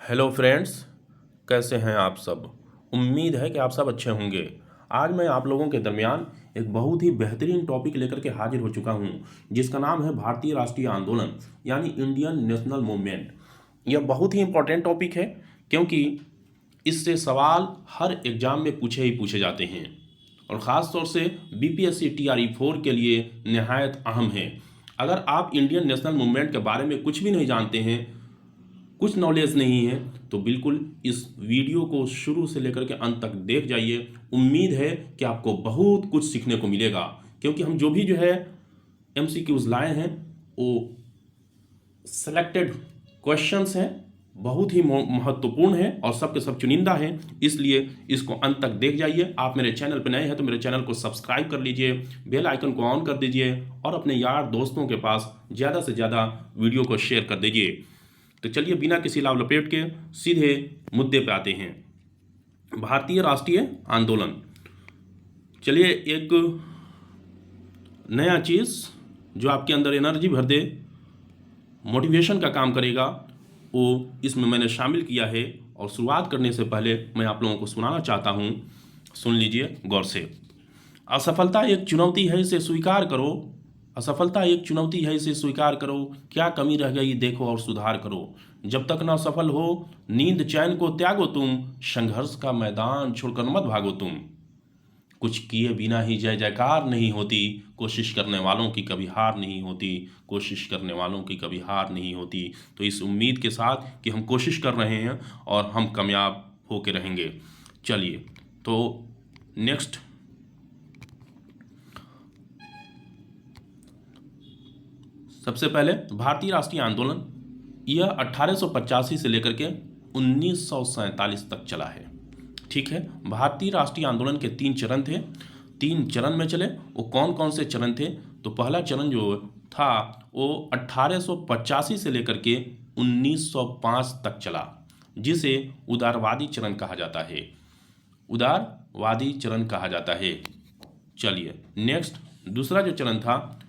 Hello friends, कैसे हैं आप सब। उम्मीद है कि आप सब अच्छे होंगे। आज मैं आप लोगों के दरमियान एक बहुत ही बेहतरीन टॉपिक लेकर के हाजिर हो चुका हूं, जिसका नाम है भारतीय राष्ट्रीय आंदोलन यानी इंडियन नेशनल मूवमेंट। यह बहुत ही इंपॉर्टेंट टॉपिक है, क्योंकि इससे सवाल हर एग्जाम में पूछे ही पूछे जाते हैं और ख़ास तौर से बीपीएससी TRE 4 के लिए नहायत अहम है। अगर आप इंडियन नेशनल मूवमेंट के बारे में कुछ भी नहीं जानते हैं, कुछ नॉलेज नहीं है, तो बिल्कुल इस वीडियो को शुरू से लेकर के अंत तक देख जाइए। उम्मीद है कि आपको बहुत कुछ सीखने को मिलेगा, क्योंकि हम जो भी MCQs लाए हैं वो सेलेक्टेड क्वेश्चंस हैं, बहुत ही महत्वपूर्ण है और सबके सब चुनिंदा हैं। इसलिए इसको अंत तक देख जाइए। आप मेरे चैनल पर नए हैं तो मेरे चैनल को सब्सक्राइब कर लीजिए, बेल आइकन को ऑन कर दीजिए और अपने यार दोस्तों के पास ज़्यादा से ज़्यादा वीडियो को शेयर कर दीजिए। तो चलिए बिना किसी लाभ लपेट के सीधे मुद्दे पे आते हैं। भारतीय राष्ट्रीय आंदोलन, चलिए एक नया चीज़ जो आपके अंदर एनर्जी भर दे, मोटिवेशन का काम करेगा, वो इसमें मैंने शामिल किया है। और शुरुआत करने से पहले मैं आप लोगों को सुनाना चाहता हूँ, सुन लीजिए गौर से। असफलता एक चुनौती है, इसे स्वीकार करो। असफलता एक चुनौती है, इसे स्वीकार करो। क्या कमी रह गई देखो और सुधार करो। जब तक न सफल हो नींद चैन को त्यागो तुम, संघर्ष का मैदान छोड़कर मत भागो तुम। कुछ किए बिना ही जय जयकार नहीं होती, कोशिश करने वालों की कभी हार नहीं होती, कोशिश करने वालों की कभी हार नहीं होती। तो इस उम्मीद के साथ कि हम कोशिश कर रहे हैं और हम कामयाब होकर रहेंगे। चलिए तो नेक्स्ट, सबसे पहले भारतीय राष्ट्रीय आंदोलन यह 1885 से लेकर के 1947 तक चला है। ठीक है, भारतीय राष्ट्रीय आंदोलन के 3 चरण थे, 3 चरण में चले। वो कौन कौन से चरण थे? तो पहला चरण जो था वो 1885 से लेकर के 1905 तक चला, जिसे उदारवादी चरण कहा जाता है। उदारवादी चरण कहा जाता है। चलिए नेक्स्ट, दूसरा जो चरण था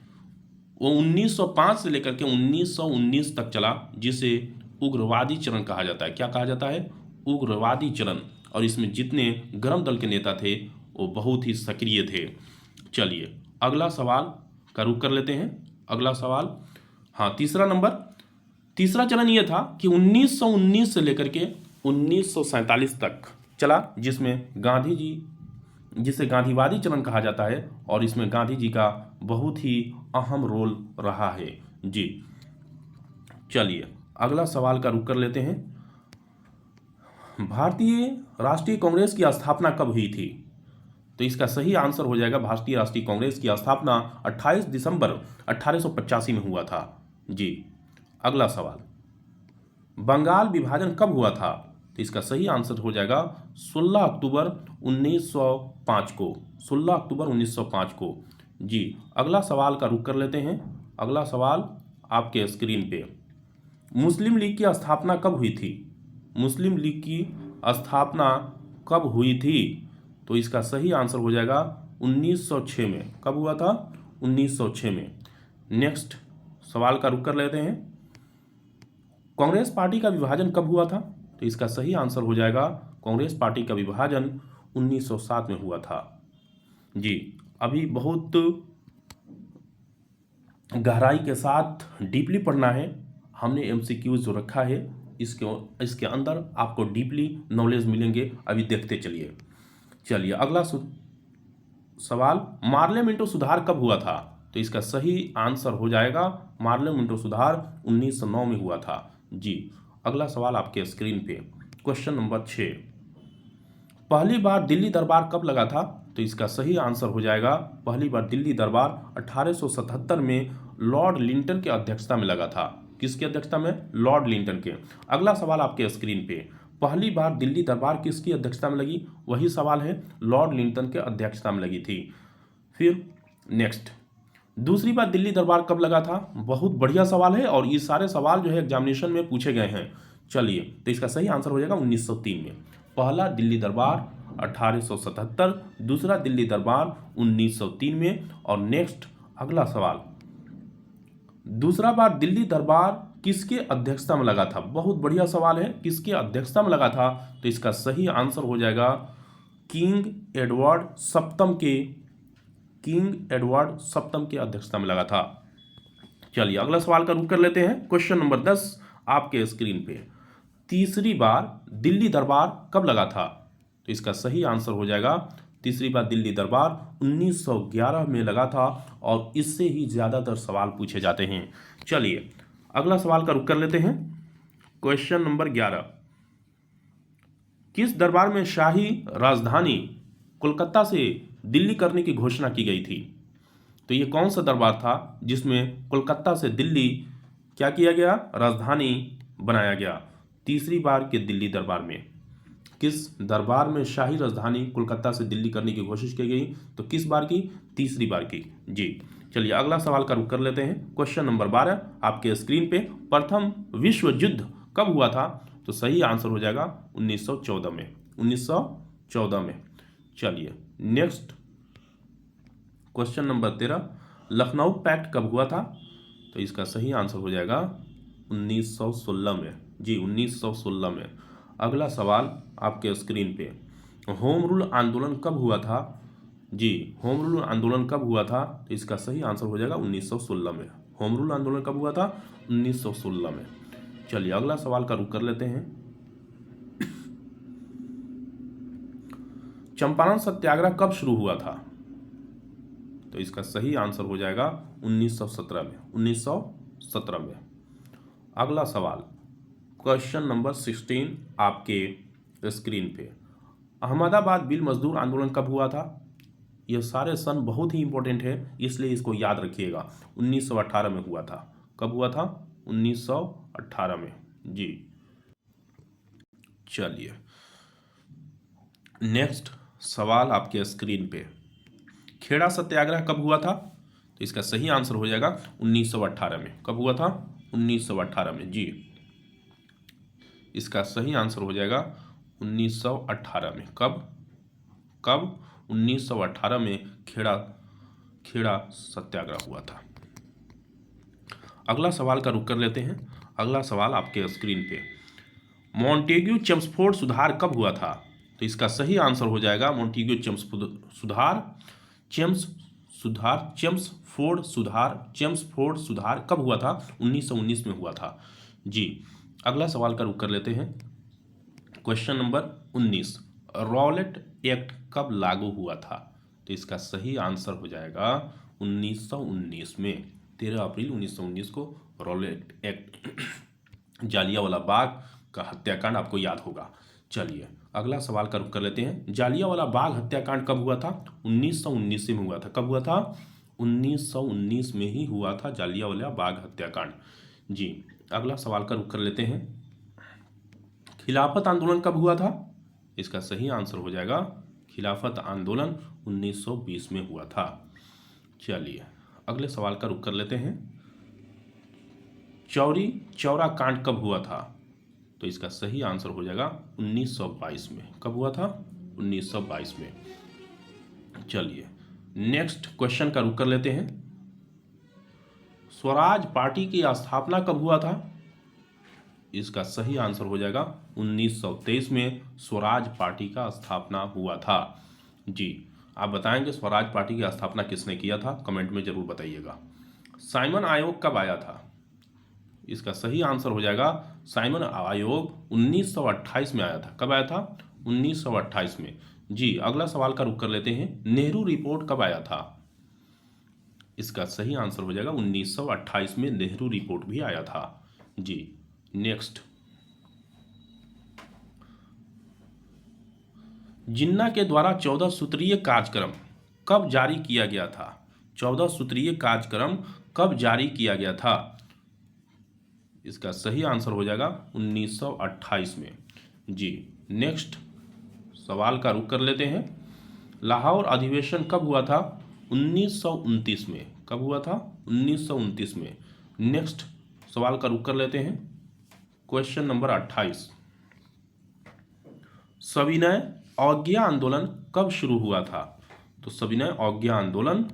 वो 1905 से लेकर के 1919 तक चला, जिसे उग्रवादी चरण कहा जाता है। क्या कहा जाता है? उग्रवादी चरण। और इसमें जितने गर्म दल के नेता थे वो बहुत ही सक्रिय थे। चलिए अगला सवाल का रुख कर लेते हैं। अगला सवाल, हाँ, तीसरा चरण ये था कि 1919 से लेकर के 1947 तक चला, जिसे गांधीवादी चरण कहा जाता है। और इसमें गांधी जी का बहुत ही अहम रोल रहा है जी। चलिए अगला सवाल का रुख कर लेते हैं। भारतीय राष्ट्रीय कांग्रेस की स्थापना कब हुई थी? तो इसका सही आंसर हो जाएगा, भारतीय राष्ट्रीय कांग्रेस की स्थापना 28 दिसंबर 1885 में हुआ था जी। अगला सवाल, बंगाल विभाजन कब हुआ था? तो इसका सही आंसर हो जाएगा 16 अक्टूबर 1905 को। 16 अक्टूबर 1905 को जी। अगला सवाल का रुख कर लेते हैं। अगला सवाल आपके स्क्रीन पे, मुस्लिम लीग की स्थापना कब हुई थी? मुस्लिम लीग की स्थापना कब हुई थी? तो इसका सही आंसर हो जाएगा 1906 में। कब हुआ था? 1906 में। नेक्स्ट सवाल का रुख कर लेते हैं, कांग्रेस पार्टी का विभाजन कब हुआ था? तो इसका सही आंसर हो जाएगा, कांग्रेस पार्टी का विभाजन 1907 में हुआ था जी। अभी बहुत गहराई के साथ डीपली पढ़ना है। हमने MCQ जो रखा है इसके अंदर आपको डीपली नॉलेज मिलेंगे। अभी देखते चलिए अगला सवाल, मार्ले मिंटो सुधार कब हुआ था? तो इसका सही आंसर हो जाएगा, मार्ले मिंटो सुधार 1909 में हुआ था जी। अगला सवाल आपके स्क्रीन पे, क्वेश्चन नंबर 6, पहली बार दिल्ली दरबार कब लगा था? तो इसका सही आंसर हो जाएगा, पहली बार दिल्ली दरबार 1877 में लॉर्ड लिंटन के अध्यक्षता में लगा था। किसकी अध्यक्षता में? लॉर्ड लिंटन के। अगला सवाल आपके स्क्रीन पे, पहली बार दिल्ली दरबार किसकी अध्यक्षता में लगी? वही सवाल है, लॉर्ड लिंटन के अध्यक्षता में लगी थी। फिर नेक्स्ट, दूसरी बार दिल्ली दरबार कब लगा था? बहुत बढ़िया सवाल है और ये सारे सवाल एग्जामिनेशन में पूछे गए हैं। चलिए तो इसका सही आंसर हो जाएगा 1903 में। पहला दिल्ली दरबार 1877, दूसरा दिल्ली दरबार 1903 में। और नेक्स्ट अगला सवाल, दूसरा बार दिल्ली दरबार किसके अध्यक्षता में लगा था? बहुत बढ़िया सवाल है, किसके अध्यक्षता में लगा था? तो इसका सही आंसर हो जाएगा किंग एडवर्ड सप्तम के अध्यक्षता में लगा था। चलिए अगला सवाल का रुख कर लेते हैं। क्वेश्चन नंबर 10 आपके स्क्रीन पे। तीसरी बार दिल्ली दरबार कब लगा था? तो इसका सही आंसर हो जाएगा तीसरी बार दिल्ली दरबार 1911 में लगा था और इससे ही ज्यादातर सवाल पूछे जाते हैं। चलिए अगला सवाल का रुख कर लेते हैं। क्वेश्चन नंबर 11, किस दरबार में शाही राजधानी कोलकाता से दिल्ली करने की घोषणा की गई थी? तो ये कौन सा दरबार था जिसमें कोलकाता से दिल्ली क्या किया गया? राजधानी बनाया गया। तीसरी बार के दिल्ली दरबार में किस दरबार में शाही राजधानी कोलकाता से दिल्ली करने की कोशिश की गई? तो किस बार की? तीसरी बार की। जी चलिए अगला सवाल का रुख कर लेते हैं। क्वेश्चन नंबर 12 आपके स्क्रीन पे। प्रथम विश्व युद्ध कब हुआ था? तो सही आंसर हो जाएगा 1914 में। 1914 में। चलिए next question number 13, Lucknow pact कब हुआ था? तो इसका सही आंसर हो जाएगा 1916 में। जी 1916 में। अगला सवाल आपके स्क्रीन पे, होम रूल आंदोलन कब हुआ था? जी होम रूल आंदोलन कब हुआ था? तो इसका सही आंसर हो जाएगा 1916 में। होम रूल आंदोलन कब हुआ था? 1916 में। चलिए अगला सवाल का रुख कर लेते हैं। चंपारण सत्याग्रह कब शुरू हुआ था? तो इसका सही आंसर हो जाएगा 1917 में। 1917 में। अगला सवाल क्वेश्चन नंबर 16 आपके स्क्रीन पे, अहमदाबाद बिल मजदूर आंदोलन कब हुआ था? यह सारे सन बहुत ही इंपॉर्टेंट है इसलिए इसको याद रखिएगा। 1918 में हुआ था। कब हुआ था? 1918 में। जी चलिए नेक्स्ट सवाल आपके स्क्रीन पे, खेड़ा सत्याग्रह कब हुआ था? तो इसका सही आंसर हो जाएगा 1918 में। कब हुआ था? 1918 में। जी इसका सही आंसर हो जाएगा 1918 में। कब 1918 में खेड़ा सत्याग्रह हुआ था। अगला सवाल का रुख कर लेते हैं। अगला सवाल आपके स्क्रीन पे, मॉन्टेग्यू चेम्सफोर्ड सुधार कब हुआ था? तो इसका सही आंसर हो जाएगा मॉन्टेग्यू चेम्सफोर्ड सुधार कब हुआ था? 1919 में हुआ था। जी अगला सवाल का रुख कर लेते हैं। क्वेश्चन नंबर 19, रॉलेट एक्ट कब लागू हुआ था? तो इसका सही आंसर हो जाएगा 1919 में। 13 अप्रैल 1919 को रॉलेट एक्ट जालियांवाला बाग का हत्याकांड आपको याद होगा। चलिए अगला सवाल का रुख कर लेते हैं। जालियांवाला बाग हत्याकांड कब हुआ था? 1919 में हुआ था। कब हुआ था? 1919 में ही हुआ था जालियांवाला बाग हत्याकांड। जी अगला सवाल का रुख कर लेते हैं। खिलाफत आंदोलन कब हुआ था? इसका सही आंसर हो जाएगा खिलाफत आंदोलन 1920 में हुआ था। चलिए अगले सवाल का रुख कर लेते हैं। चौरी चौरा कांड कब हुआ था? तो इसका सही आंसर हो जाएगा 1922 में। कब हुआ था? 1922 में। चलिए नेक्स्ट क्वेश्चन का रुख कर लेते हैं। स्वराज पार्टी की स्थापना कब हुआ था? इसका सही आंसर हो जाएगा 1923 में स्वराज पार्टी का स्थापना हुआ था। जी आप बताएंगे स्वराज पार्टी की स्थापना किसने किया था? कमेंट में जरूर बताइएगा। साइमन आयोग कब आया था? इसका सही आंसर हो जाएगा साइमन आयोग 1928 में आया था। कब आया था? 1928 में। जी अगला सवाल का रुख कर लेते हैं। नेहरू रिपोर्ट कब आया था? इसका सही आंसर हो जाएगा 1928 में नेहरू रिपोर्ट भी आया था। जी नेक्स्ट, जिन्ना के द्वारा 14 सूत्रीय कार्यक्रम कब जारी किया गया था? 14 सूत्रीय कार्यक्रम कब जारी किया गया था? इसका सही आंसर हो जाएगा 1928 में। जी नेक्स्ट सवाल का रुख कर लेते हैं। लाहौर अधिवेशन कब हुआ था? 1929 में। कब हुआ था? 1929 में। नेक्स्ट सवाल का रुख कर लेते हैं। क्वेश्चन नंबर 28, सविनय अवज्ञा आंदोलन कब शुरू हुआ था? तो सविनय अवज्ञा आंदोलन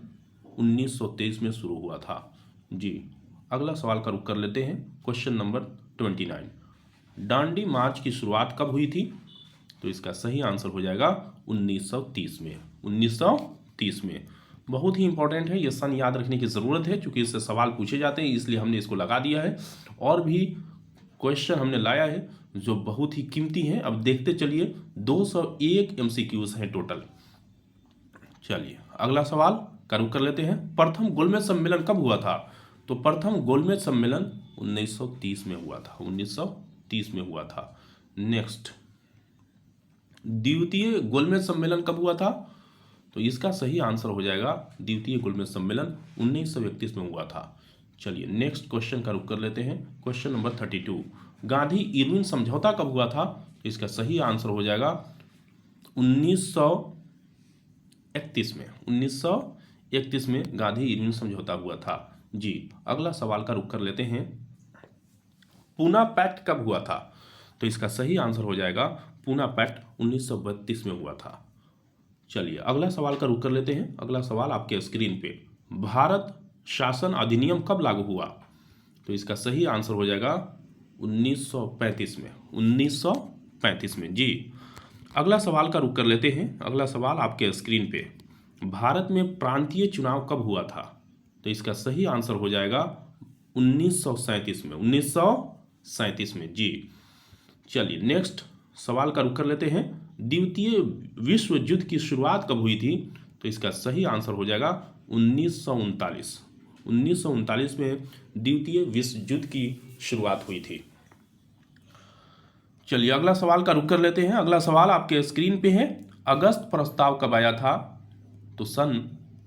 1923 में शुरू हुआ था। जी अगला सवाल का रुख कर लेते हैं क्वेश्चन नंबर 29। दांडी मार्च की शुरुआत कब हुई थी? तो इसका सही आंसर हो जाएगा 1930 में। 1930 में। बहुत ही इंपॉर्टेंट है, ये सन याद रखने की ज़रूरत है क्योंकि इससे सवाल पूछे जाते हैं, इसलिए हमने इसको लगा दिया है। और भी क्वेश्चन हमने लाया है जो बहुत ही कीमती हैं। अब देखते चलिए, 201 MCQs हैं टोटल। चलिए अगला सवाल का रुख कर लेते हैं। प्रथम गोलमेज सम्मेलन कब हुआ था? तो प्रथम गोलमेज सम्मेलन 1930 में हुआ था। 1930 में हुआ था। नेक्स्ट, द्वितीय गोलमेज सम्मेलन कब हुआ था? तो इसका सही आंसर हो जाएगा द्वितीय गोलमेज सम्मेलन 1931 में हुआ था। चलिए नेक्स्ट क्वेश्चन का रुख कर लेते हैं। क्वेश्चन नंबर 32, गांधी इरविन समझौता कब हुआ था? तो इसका सही आंसर हो जाएगा 1931 में। 1931 में गांधी इरविन समझौता हुआ था जी। अगला सवाल का रुख कर लेते हैं। पूना पैक्ट कब हुआ था? तो इसका सही आंसर हो जाएगा पूना पैक्ट 1932 में हुआ था। चलिए अगला सवाल का रुख कर लेते हैं। अगला सवाल आपके स्क्रीन पे, भारत शासन अधिनियम कब लागू हुआ? तो इसका सही आंसर हो जाएगा 1935 में। 1935 में जी। अगला सवाल का रुख कर लेते हैं। अगला सवाल आपके स्क्रीन पे, भारत में प्रांतीय चुनाव कब हुआ था? तो इसका सही आंसर हो जाएगा 1937 में। 1937 में जी। चलिए नेक्स्ट सवाल का रुख कर लेते हैं। द्वितीय विश्व युद्ध की शुरुआत कब हुई थी? तो इसका सही आंसर हो जाएगा 1939। 1939 में द्वितीय विश्व युद्ध की शुरुआत हुई थी। चलिए अगला सवाल का रुख कर लेते हैं। अगला सवाल आपके स्क्रीन पे है। अगस्त प्रस्ताव कब आया था? तो सन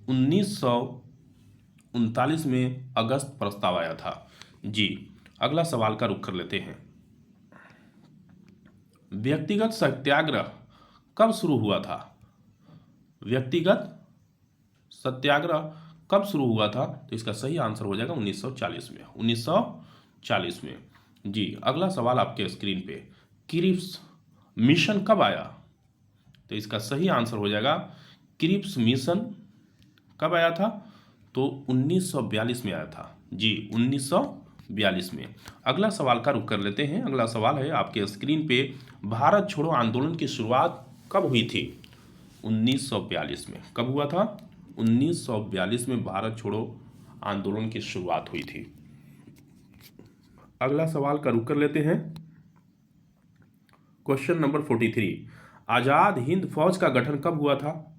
1939 में अगस्त प्रस्ताव आया था जी। अगला सवाल का रुख कर लेते हैं। व्यक्तिगत सत्याग्रह कब शुरू हुआ था? व्यक्तिगत सत्याग्रह कब शुरू हुआ था? तो इसका सही आंसर हो जाएगा 1940 में। 1940 में जी। अगला सवाल आपके स्क्रीन पे, क्रिप्स मिशन कब आया? तो इसका सही आंसर हो जाएगा क्रिप्स मिशन कब आया था? तो 1942 में आया था जी। 1942 में। अगला सवाल का रुख कर लेते हैं। अगला सवाल है आपके स्क्रीन पे, भारत छोड़ो आंदोलन की शुरुआत कब हुई थी? 1942 में। कब हुआ था? 1942 में भारत छोड़ो आंदोलन की शुरुआत हुई थी। अगला सवाल का रुख कर लेते हैं। क्वेश्चन नंबर 43, आजाद हिंद फौज का गठन कब हुआ था?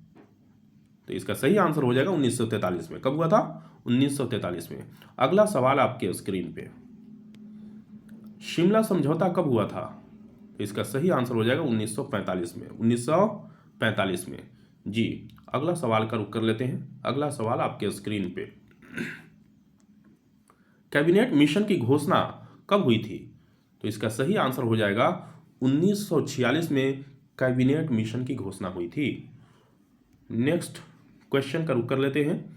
तो इसका सही आंसर हो जाएगा 1943 में। कब हुआ था? 1943 में। अगला सवाल आपके स्क्रीन पे, शिमला समझौता कब हुआ था? तो इसका सही आंसर हो जाएगा 1945 में। 1945 में जी। अगला सवाल का रुख कर लेते हैं। अगला सवाल आपके स्क्रीन पे, कैबिनेट मिशन की घोषणा कब हुई थी? तो इसका सही आंसर हो जाएगा 1946 में कैबिनेट मिशन की घोषणा हुई थी। नेक्स्ट क्वेश्चन का रुख कर लेते हैं।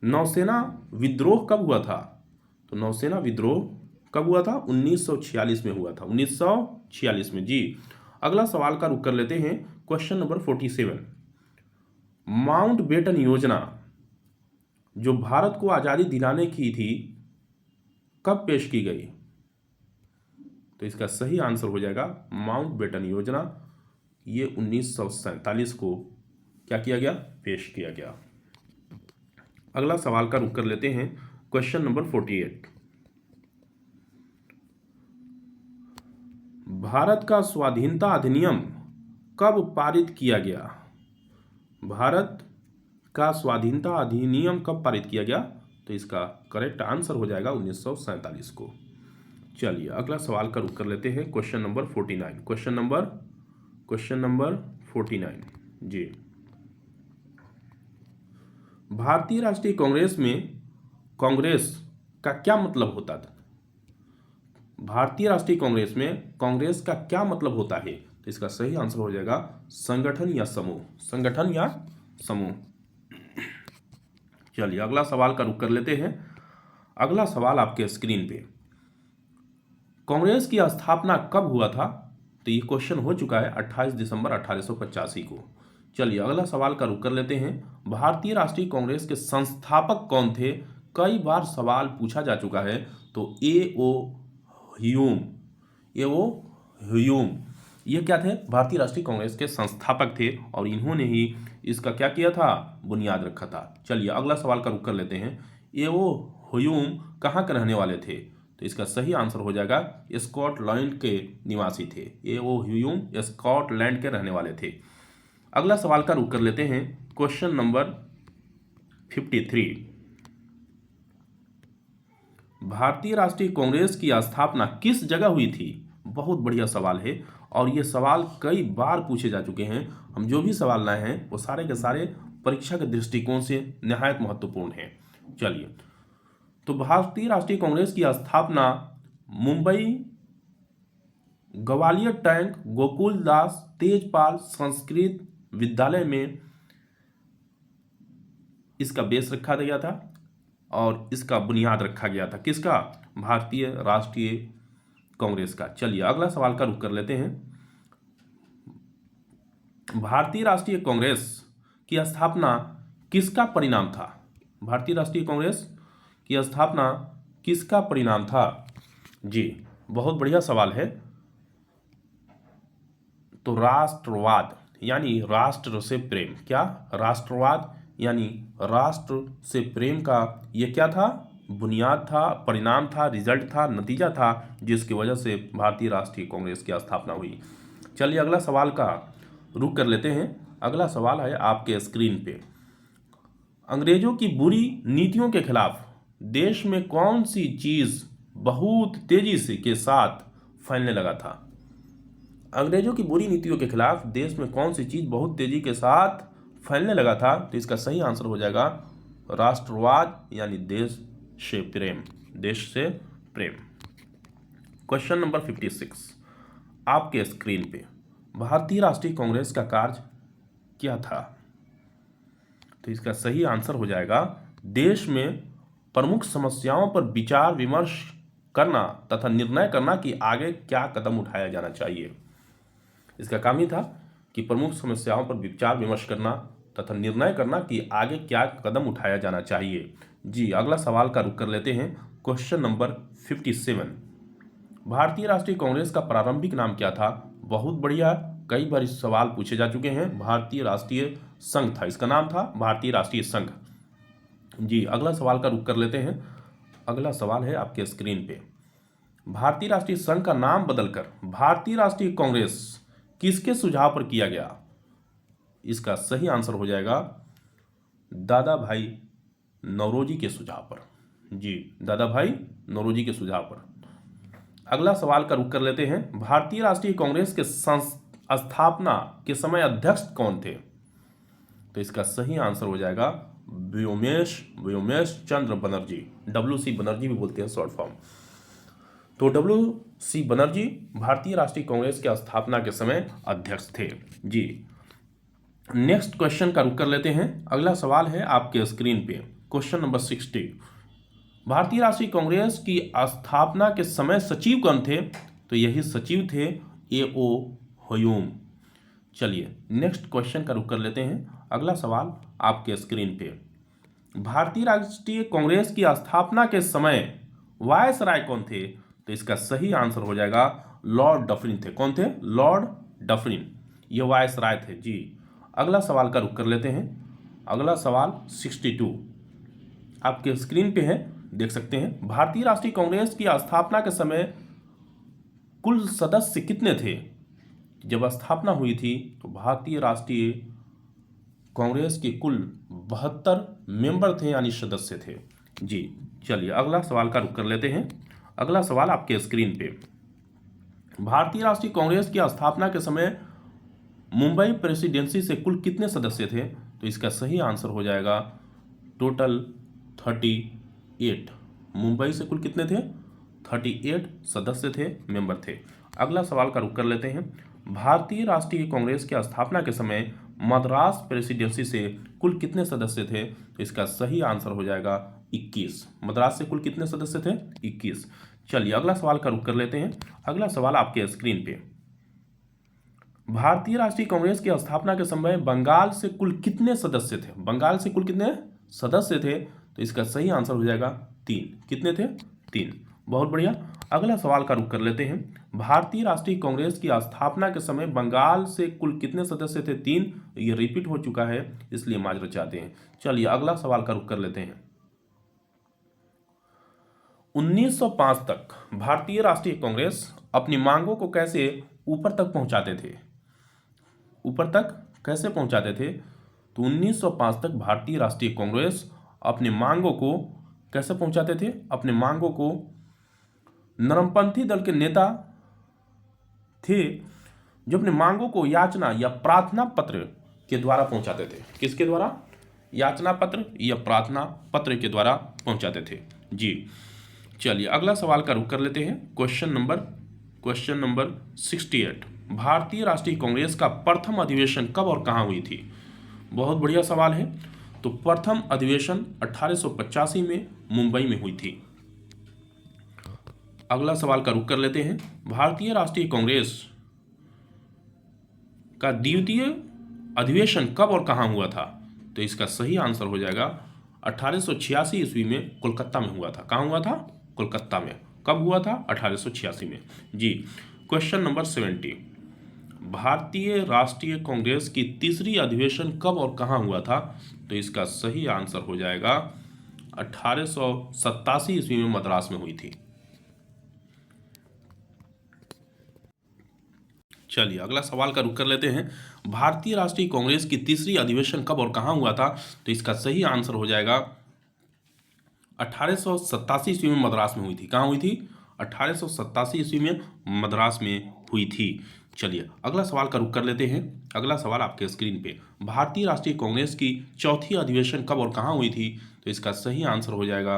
नौसेना विद्रोह कब हुआ था? तो नौसेना विद्रोह कब हुआ था? 1946 में हुआ था। 1946 में जी। अगला सवाल का रुख कर लेते हैं। क्वेश्चन नंबर 47, माउंटबेटन योजना जो भारत को आज़ादी दिलाने की थी कब पेश की गई? तो इसका सही आंसर हो जाएगा माउंटबेटन योजना, ये 1947 को क्या किया गया? पेश किया गया। अगला सवाल का रुख कर लेते हैं। क्वेश्चन नंबर 48, भारत का स्वाधीनता अधिनियम कब पारित किया गया? भारत का स्वाधीनता अधिनियम कब पारित किया गया? तो इसका करेक्ट आंसर हो जाएगा 1947 को। चलिए अगला सवाल का रुख कर लेते हैं। Question number 49। क्वेश्चन नंबर 49 जी। भारतीय राष्ट्रीय कांग्रेस में कांग्रेस का क्या मतलब होता था? भारतीय राष्ट्रीय कांग्रेस में कांग्रेस का क्या मतलब होता है? तो इसका सही आंसर हो जाएगा संगठन या समूह। संगठन या समूह। चलिए अगला सवाल का रुख कर लेते हैं। अगला सवाल आपके स्क्रीन पे, कांग्रेस की स्थापना कब हुआ था? तो ये क्वेश्चन हो चुका है 28 दिसंबर 1885 को। चलिए अगला सवाल का रुख कर लेते हैं। भारतीय राष्ट्रीय कांग्रेस के संस्थापक कौन थे? कई बार सवाल पूछा जा चुका है। तो ए.ओ. ह्यूम ये क्या थे? भारतीय राष्ट्रीय कांग्रेस के संस्थापक थे और इन्होंने ही इसका क्या किया था? बुनियाद रखा था। चलिए अगला सवाल का रुख कर लेते हैं। ए.ओ. ह्यूम कहाँ के रहने वाले थे? तो इसका सही आंसर हो जाएगा स्कॉटलैंड के निवासी थे। ए.ओ. ह्यूम स्कॉटलैंड के रहने वाले थे। अगला सवाल का रुख कर लेते हैं। Question number 53। भारतीय राष्ट्रीय कांग्रेस की स्थापना किस जगह हुई थी? बहुत बढ़िया सवाल है और ये सवाल कई बार पूछे जा चुके हैं। हम जो भी सवाल लाए हैं वो सारे के सारे परीक्षा के दृष्टिकोण से निहायत महत्वपूर्ण हैं। चलिए, तो भारतीय राष्ट्रीय कांग्रेस की स्थापना मुंबई ग्वालियर टैंक गोकुलदास तेजपाल संस्कृत विद्यालय में इसका बेस रखा गया था और इसका बुनियाद रखा गया था। किसका? भारतीय राष्ट्रीय कांग्रेस का। चलिए अगला सवाल का रुख कर लेते हैं। भारतीय राष्ट्रीय कांग्रेस की स्थापना किसका परिणाम था? भारतीय राष्ट्रीय कांग्रेस की स्थापना किसका परिणाम था? जी बहुत बढ़िया सवाल है। तो राष्ट्रवाद यानी राष्ट्र से प्रेम। क्या? राष्ट्रवाद यानी राष्ट्र से प्रेम का ये क्या था? बुनियाद था, परिणाम था, रिजल्ट था, नतीजा था, जिसकी वजह से भारतीय राष्ट्रीय कांग्रेस की स्थापना हुई। चलिए अगला सवाल का रुख कर लेते हैं। अगला सवाल है आपके स्क्रीन पे। अंग्रेजों की बुरी नीतियों के खिलाफ देश में कौन सी चीज बहुत तेजी से के साथ फैलने लगा था? अंग्रेजों की बुरी नीतियों के खिलाफ देश में कौन सी चीज बहुत तेजी के साथ फैलने लगा था? तो इसका सही आंसर हो जाएगा राष्ट्रवाद यानी देश से प्रेम। देश से प्रेम। क्वेश्चन नंबर 56 आपके स्क्रीन पे। भारतीय राष्ट्रीय कांग्रेस का कार्य क्या था? तो इसका सही आंसर हो जाएगा देश में प्रमुख समस्याओं पर विचार विमर्श करना तथा निर्णय करना कि आगे क्या कदम उठाया जाना चाहिए। इसका काम ही था कि प्रमुख समस्याओं पर विचार विमर्श करना तथा निर्णय करना कि आगे क्या कदम उठाया जाना चाहिए। जी अगला सवाल का रुख कर लेते हैं। क्वेश्चन नंबर 57 भारतीय राष्ट्रीय कांग्रेस का प्रारंभिक नाम क्या था? बहुत बढ़िया, कई बार इस सवाल पूछे जा चुके हैं। भारतीय राष्ट्रीय संघ था, इसका नाम था भारतीय राष्ट्रीय संघ। जी अगला सवाल का रुख कर लेते हैं। अगला सवाल है आपके स्क्रीन पे। भारतीय राष्ट्रीय संघ का नाम बदलकर भारतीय राष्ट्रीय कांग्रेस किसके सुझाव पर किया गया? इसका सही आंसर हो जाएगा दादा भाई नौरोजी के सुझाव पर। जी दादा भाई नौरोजी के सुझाव पर। अगला सवाल का रुख कर लेते हैं। भारतीय राष्ट्रीय कांग्रेस के स्थापना के समय अध्यक्ष कौन थे? तो इसका सही आंसर हो जाएगा व्योमेश चंद्र बनर्जी। WC बनर्जी भी बोलते हैं शॉर्ट फॉर्म। तो WC बनर्जी भारतीय राष्ट्रीय कांग्रेस के स्थापना के समय अध्यक्ष थे। जी नेक्स्ट क्वेश्चन का रुख कर लेते हैं। अगला सवाल है आपके स्क्रीन पे। क्वेश्चन नंबर 60 भारतीय राष्ट्रीय कांग्रेस की स्थापना के समय सचिव कौन थे? तो यही सचिव थे ए.ओ. ह्यूम। चलिए नेक्स्ट क्वेश्चन का रुख कर लेते हैं। अगला सवाल आपके स्क्रीन पे। भारतीय राष्ट्रीय कांग्रेस की स्थापना के समय वायसराय कौन थे? तो इसका सही आंसर हो जाएगा लॉर्ड डफरिन थे। कौन थे? लॉर्ड डफरिन, ये वायसराय थे। जी अगला सवाल का रुख कर लेते हैं। अगला सवाल 62 आपके स्क्रीन पे है, देख सकते हैं। भारतीय राष्ट्रीय कांग्रेस की स्थापना के समय कुल सदस्य कितने थे? जब स्थापना हुई थी तो भारतीय राष्ट्रीय कांग्रेस के कुल 72 मेंबर थे यानी सदस्य थे। जी चलिए अगला सवाल का रुख कर लेते हैं। अगला सवाल आपके स्क्रीन पे। भारतीय राष्ट्रीय कांग्रेस की स्थापना के समय मुंबई प्रेसिडेंसी से कुल कितने सदस्य थे? तो इसका सही आंसर हो जाएगा टोटल 38। मुंबई से कुल कितने थे? 38 सदस्य थे, मेंबर थे। अगला सवाल का रुख कर लेते हैं। भारतीय राष्ट्रीय कांग्रेस की स्थापना के समय मद्रास प्रेसिडेंसी से कुल कितने सदस्य थे? तो इसका सही आंसर हो जाएगा 21। मद्रास से कुल कितने सदस्य थे? 21। चलिए अगला सवाल का रुख कर लेते हैं। अगला सवाल आपके स्क्रीन पे। भारतीय राष्ट्रीय कांग्रेस की स्थापना के समय बंगाल से कुल कितने सदस्य थे? बंगाल से कुल कितने सदस्य थे? तो इसका सही आंसर हो जाएगा 3। कितने थे? 3। बहुत बढ़िया। अगला सवाल का रुख कर लेते हैं। भारतीय राष्ट्रीय कांग्रेस की स्थापना के समय बंगाल से कुल कितने सदस्य थे? 3। ये रिपीट हो चुका है, इसलिए माजरा चाहते हैं। चलिए अगला सवाल का रुख कर लेते हैं। 1905 तक भारतीय राष्ट्रीय कांग्रेस अपनी मांगों को कैसे ऊपर तक पहुंचाते थे? ऊपर तक कैसे पहुंचाते थे? तो 1905 तक भारतीय राष्ट्रीय कांग्रेस अपनी मांगों को कैसे पहुंचाते थे? अपने मांगों को नरमपंथी दल के नेता थे जो अपने मांगों को याचना या प्रार्थना पत्र के द्वारा पहुंचाते थे। किसके द्वारा? याचना पत्र या प्रार्थना पत्र के द्वारा पहुंचाते थे। जी चलिए अगला सवाल का रुख कर लेते हैं। Question number 68। भारतीय राष्ट्रीय कांग्रेस का प्रथम अधिवेशन कब और कहां हुई थी? बहुत बढ़िया सवाल है। तो प्रथम अधिवेशन 1885 में मुंबई में हुई थी। अगला सवाल का रुख कर लेते हैं। भारतीय राष्ट्रीय कांग्रेस का द्वितीय अधिवेशन कब और कहां हुआ था? तो इसका सही आंसर हो जाएगा 1886 ईस्वी में कोलकाता में हुआ था। कहां हुआ था? कोलकाता में। कब हुआ था? 1886 में। जी क्वेश्चन नंबर 70। भारतीय राष्ट्रीय कांग्रेस की तीसरी अधिवेशन कब और कहां हुआ था? तो इसका सही आंसर हो जाएगा 1887 ईस्वी में मद्रास में हुई थी। चलिए अगला सवाल का रुख कर लेते हैं। भारतीय राष्ट्रीय कांग्रेस की तीसरी अधिवेशन कब और कहां हुआ था? तो इसका सही आंसर हो जाएगा 1887 ईस्वी में मद्रास में हुई थी। कहां हुई थी? 1887 ईस्वी में मद्रास में हुई थी। चलिए अगला सवाल का रुख कर लेते हैं। अगला सवाल आपके स्क्रीन पे। भारतीय राष्ट्रीय कांग्रेस की चौथी अधिवेशन कब और कहां हुई थी? तो इसका सही आंसर हो जाएगा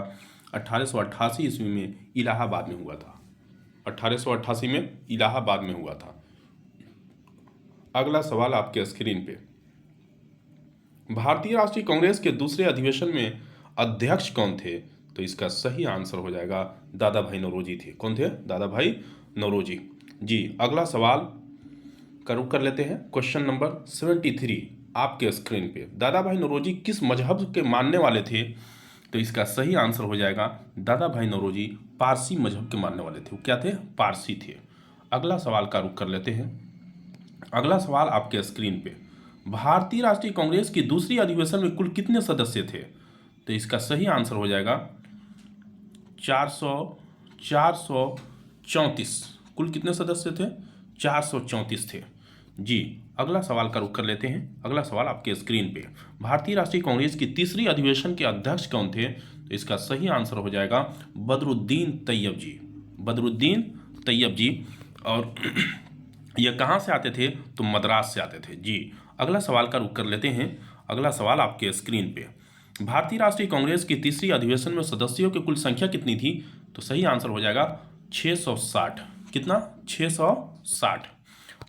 1888 ईस्वी में इलाहाबाद में हुआ था। 1888 में इलाहाबाद में हुआ था। अगला सवाल आपके स्क्रीन पे। भारतीय राष्ट्रीय कांग्रेस के दूसरे अधिवेशन में अध्यक्ष कौन थे? तो इसका सही आंसर हो जाएगा दादा भाई नौरोजी थे। कौन थे? दादा भाई नौरोजी। जी अगला सवाल का रुख कर लेते हैं। क्वेश्चन नंबर 73 आपके स्क्रीन पे। दादा भाई नौरोजी किस मजहब के मानने वाले थे? तो इसका सही आंसर हो जाएगा दादा भाई नौरोजी पारसी मजहब के मानने वाले थे। वो क्या थे? पारसी थे। अगला सवाल का रुख कर लेते हैं। अगला सवाल आपके स्क्रीन पे। भारतीय राष्ट्रीय कांग्रेस की दूसरी अधिवेशन में कुल कितने सदस्य थे? तो इसका सही आंसर हो जाएगा 434। कुल कितने सदस्य थे? 434 थे। जी अगला सवाल का रुख कर लेते हैं। अगला सवाल आपके स्क्रीन पे। भारतीय राष्ट्रीय कांग्रेस की तीसरी अधिवेशन के अध्यक्ष कौन थे? तो इसका सही आंसर हो जाएगा बदरुद्दीन तैयब जी। बदरुद्दीन तैयब जी। और यह कहाँ से आते थे? तो मद्रास से आते थे। जी अगला सवाल का रुख कर लेते हैं। अगला सवाल आपके स्क्रीन पे। भारतीय राष्ट्रीय कांग्रेस की तीसरी अधिवेशन में सदस्यों की कुल संख्या कितनी थी? तो सही आंसर हो जाएगा 660। कितना? 660।